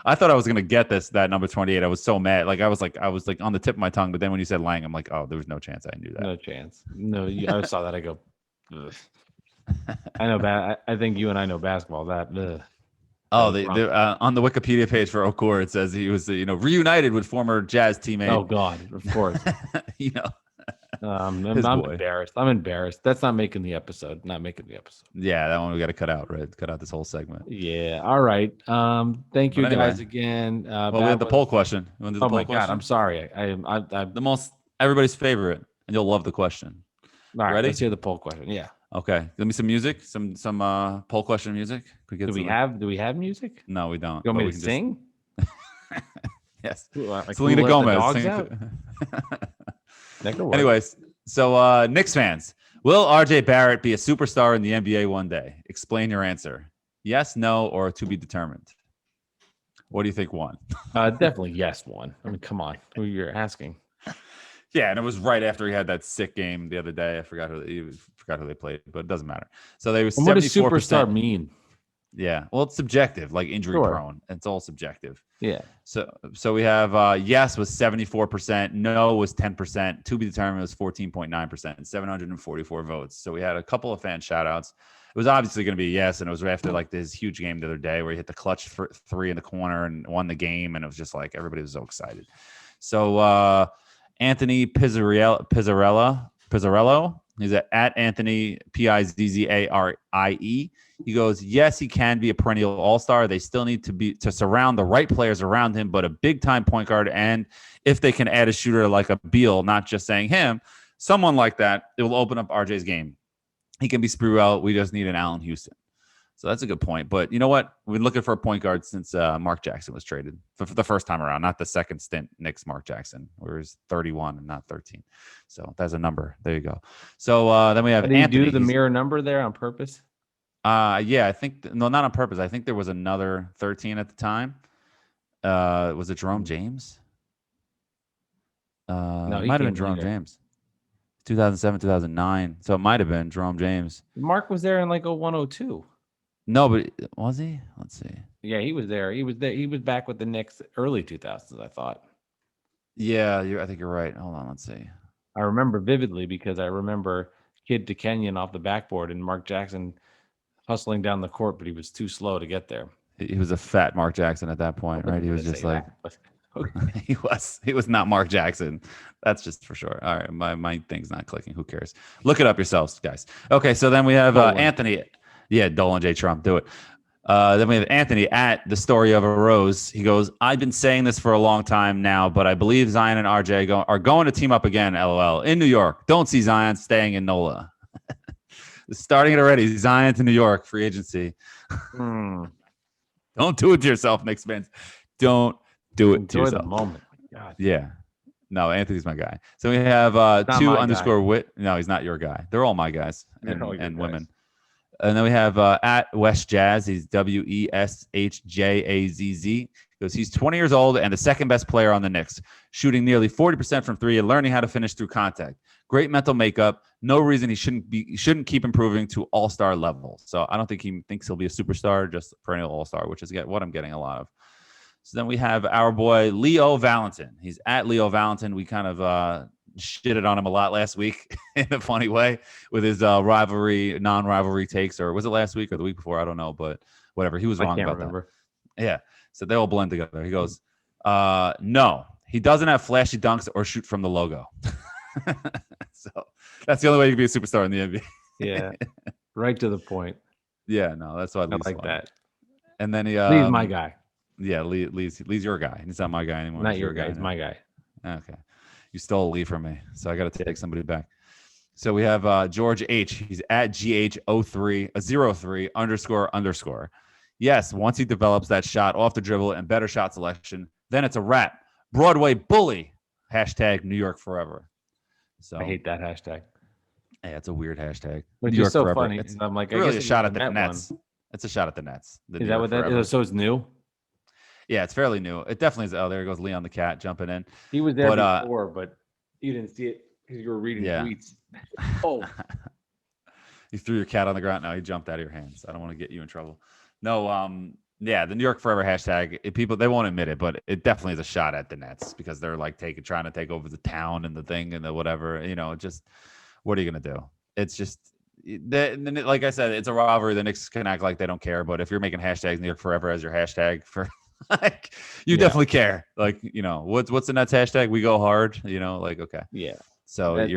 I thought I was gonna get that number 28. I was so mad. Like I was like on the tip of my tongue. But then when you said Lang, I'm like, oh, there was no chance I knew that. No chance. No, I saw that. I go. Ugh. I know. I think you and I know basketball. Ugh. Oh, on the Wikipedia page for Okur, it says he was, reunited with former Jazz teammate. Oh God, of course. I'm embarrassed. I'm embarrassed. That's not making the episode. Not making the episode. Yeah, that one we got to cut out, right? Cut out this whole segment. Yeah. All right. Thank you guys again. Well, we had the poll question. Oh my God, I'm sorry. I the most everybody's favorite, and you'll love the question. All right, ready? Let's hear the poll question. Yeah. Okay. Give me some music. Some poll question music. Do we have music? No, we don't. You want me to sing? Yes. Like Selena Gomez. Anyways, so Knicks fans, will RJ Barrett be a superstar in the NBA one day? Explain your answer. Yes, no, or to be determined. What do you think won? Definitely yes, one. I mean, come on. Who you're asking? Yeah, and it was right after he had that sick game the other day. I forgot who they played, but it doesn't matter. So they were 74%. What does superstar mean? Yeah, well, it's subjective, like injury prone. It's all subjective. Yeah. So we have yes was 74%, no was 10%, to be determined was 14.9%, 744 votes. So we had a couple of fan shout outs. It was obviously going to be yes, and it was after like this huge game the other day where he hit the clutch for 3 in the corner and won the game, and it was just like everybody was so excited. So Anthony Pizzarello, he's at Anthony Pizzarie. He goes, yes, he can be a perennial all-star. They still need to surround the right players around him, but a big-time point guard. And if they can add a shooter like a Beal, not just saying him, someone like that, it will open up RJ's game. He can be Sprewell. We just need an Allen Houston. So that's a good point. But you know what? We've been looking for a point guard since Mark Jackson was traded for the first time around, not the second stint, Knicks Mark Jackson, where he's 31 and not 13. So that's a number. There you go. So then we have Anthony. Did you do the mirror number there on purpose? Yeah, I think no, not on purpose. I think there was another 13 at the time. Was it Jerome James? No, it might have been Jerome James. 2007, 2009. So it might have been Jerome James. Mark was there in like 0102. No, but was he? Let's see. Yeah, he was there. He was there. He was back with the Knicks early 2000s, I thought. Yeah, I think you're right. Hold on, let's see. I remember vividly because I remember Kid to Kenyon off the backboard and Mark Jackson hustling down the court, but he was too slow to get there. He was a fat Mark Jackson at that point, right? He was just like okay. He was not Mark Jackson. That's just for sure. All right, my thing's not clicking. Who cares? Look it up yourselves, guys. Okay, so then we have Anthony. Yeah, Dolan J. Trump, do it. Then we have Anthony at The Story of a Rose. He goes, I've been saying this for a long time now, but I believe Zion and RJ are going to team up again, LOL, in New York. Don't see Zion staying in NOLA. Starting it already. Zion to New York, free agency. Don't do it to yourself, Knicks fans. Don't do it to yourself. Enjoy the moment. God. Yeah. No, Anthony's my guy. So we have _Wit. No, he's not your guy. They're all my guys and women. And then we have at West Jazz. He's WESHJAZZ. Because he's 20 years old and the second best player on the Knicks, shooting nearly 40% from 3 and learning how to finish through contact. Great mental makeup. No reason he shouldn't keep improving to all-star level. So I don't think he thinks he'll be a superstar, just perennial all-star, which is what I'm getting a lot of. So then we have our boy Leo Valentin. He's at Leo Valentin. We kind of shitted on him a lot last week in a funny way with his non-rivalry takes, or was it last week or the week before? I don't know, but whatever. He was wrong about that. Yeah. So they all blend together. He goes, no, He doesn't have flashy dunks or shoot from the logo. So that's the only way you can be a superstar in the NBA. Yeah. Right to the point. Yeah, no, that's why I Lee's like fun. that. And then he Lee's my guy. Yeah, Lee's your guy. He's not my guy anymore. Not He's your guy. He's now. my guy. Okay. You stole Lee from me. So I got to take somebody back. So we have George H. He's at GH03 Yes, once he develops that shot off the dribble and better shot selection, then it's a wrap. Broadway bully. # New York forever. So I hate that hashtag. Yeah, it's a weird hashtag. Which New is York so forever. funny. It's I'm like, really I guess a shot at the the Nets. It's a shot at the Nets. Is that what that is? So it's new? Yeah, it's fairly new. It definitely is. Oh, there goes Leon the cat jumping in. He was there before, but you didn't see it because you were reading tweets. Oh. You threw your cat on the ground. Now he jumped out of your hands. I don't want to get you in trouble. No, yeah, the New York Forever hashtag. People, they won't admit it, but it definitely is a shot at the Nets because they're like trying to take over the town and the thing and the whatever. Just what are you gonna do? It's just like I said, it's a rivalry. The Knicks can act like they don't care, but if you're making hashtags New York Forever as your hashtag for like, you definitely care. Like, what's the Nets hashtag? We go hard. Okay, yeah. So it's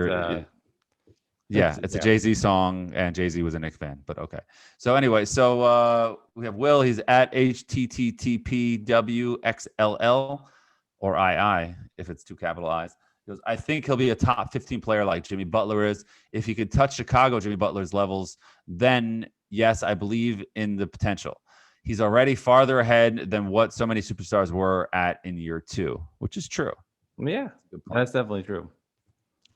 a Jay-Z song, and Jay-Z was a Knicks fan, but okay. So anyway, we have Will. He's at HTTTPWXLL or II if it's two capital I's. He goes, I think he'll be a top 15 player like Jimmy Butler is. If he could touch Chicago, Jimmy Butler's levels, then yes, I believe in the potential. He's already farther ahead than what so many superstars were at in year 2, which is true. Yeah, that's definitely true.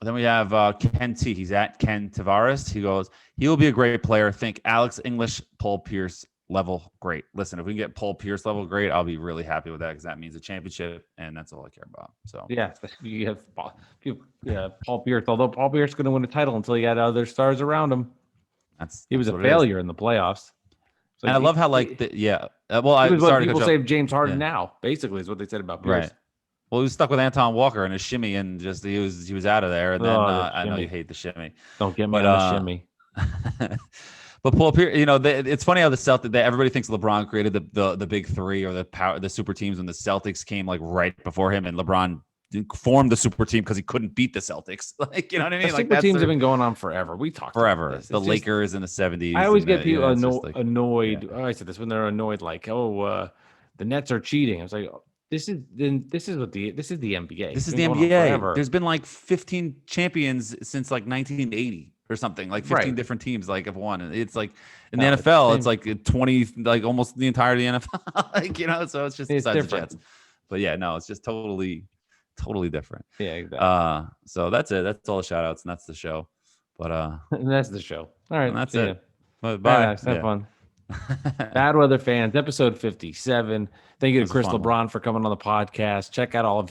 Then we have Ken T. He's at Ken Tavares. He goes, he will be a great player. Think Alex English, Paul Pierce level. Great. Listen, if we can get Paul Pierce level great, I'll be really happy with that because that means a championship, and that's all I care about. So yeah, you have Paul Pierce. Although Paul Pierce is going to win a title until he had other stars around him. He was a failure in the playoffs. So and I love how Well, people say James Harden now. Basically, is what they said about Pierce. Right. Well, he was stuck with Anton Walker and a shimmy, and just he was out of there. And then I know you hate the shimmy. Don't get me on the shimmy. But Paul Pierce, it's funny how the Celtics. Everybody thinks LeBron created the big three or the super teams, when the Celtics came like right before him, and LeBron formed the super team because he couldn't beat the Celtics. Like, you know what I mean? The super teams have been going on forever. We talked forever. About this. The Lakers in the 70s. I always get people annoyed. Yeah. I said this when they're annoyed, like, the Nets are cheating. I was like, This is the NBA. This is the NBA. There's been like 15 champions since like 1980 or something. Like 15 different teams have won. And it's like in the NFL, it's like 20, like almost the entirety of the NFL. So it's just besides the Jets. But yeah, no, it's just totally different. Yeah, exactly. So that's it. That's all the shout outs, and that's the show. But that's the show. All right, that's it. Bye. Have fun. Bad Weather Fans, episode 57. Thank you to Chris Lebron for coming on the podcast. Check out all of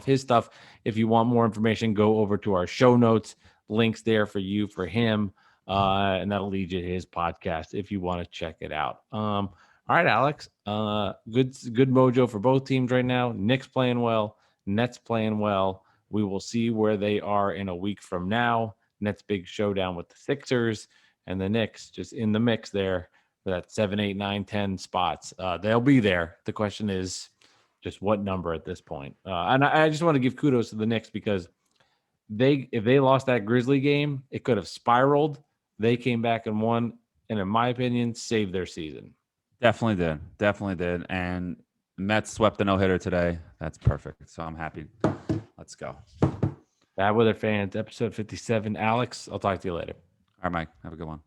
his stuff. If you want more information, go over to our show notes. Links there for him, and that'll lead you to his podcast if you want to check it out. All right, Alex. Good mojo for both teams right now. Knicks playing well, Nets playing well. We will see where they are in a week from now. Nets big showdown with the Sixers. And the Knicks just in the mix there for that 7, 8, 9, 10 spots. They'll be there. The question is just what number at this point. And I just want to give kudos to the Knicks because if they lost that Grizzly game, it could have spiraled. They came back and won, and in my opinion, saved their season. Definitely did. And Mets swept the no-hitter today. That's perfect. So I'm happy. Let's go. Bad Weather Fans, episode 57. Alex, I'll talk to you later. All right, Mike. Have a good one.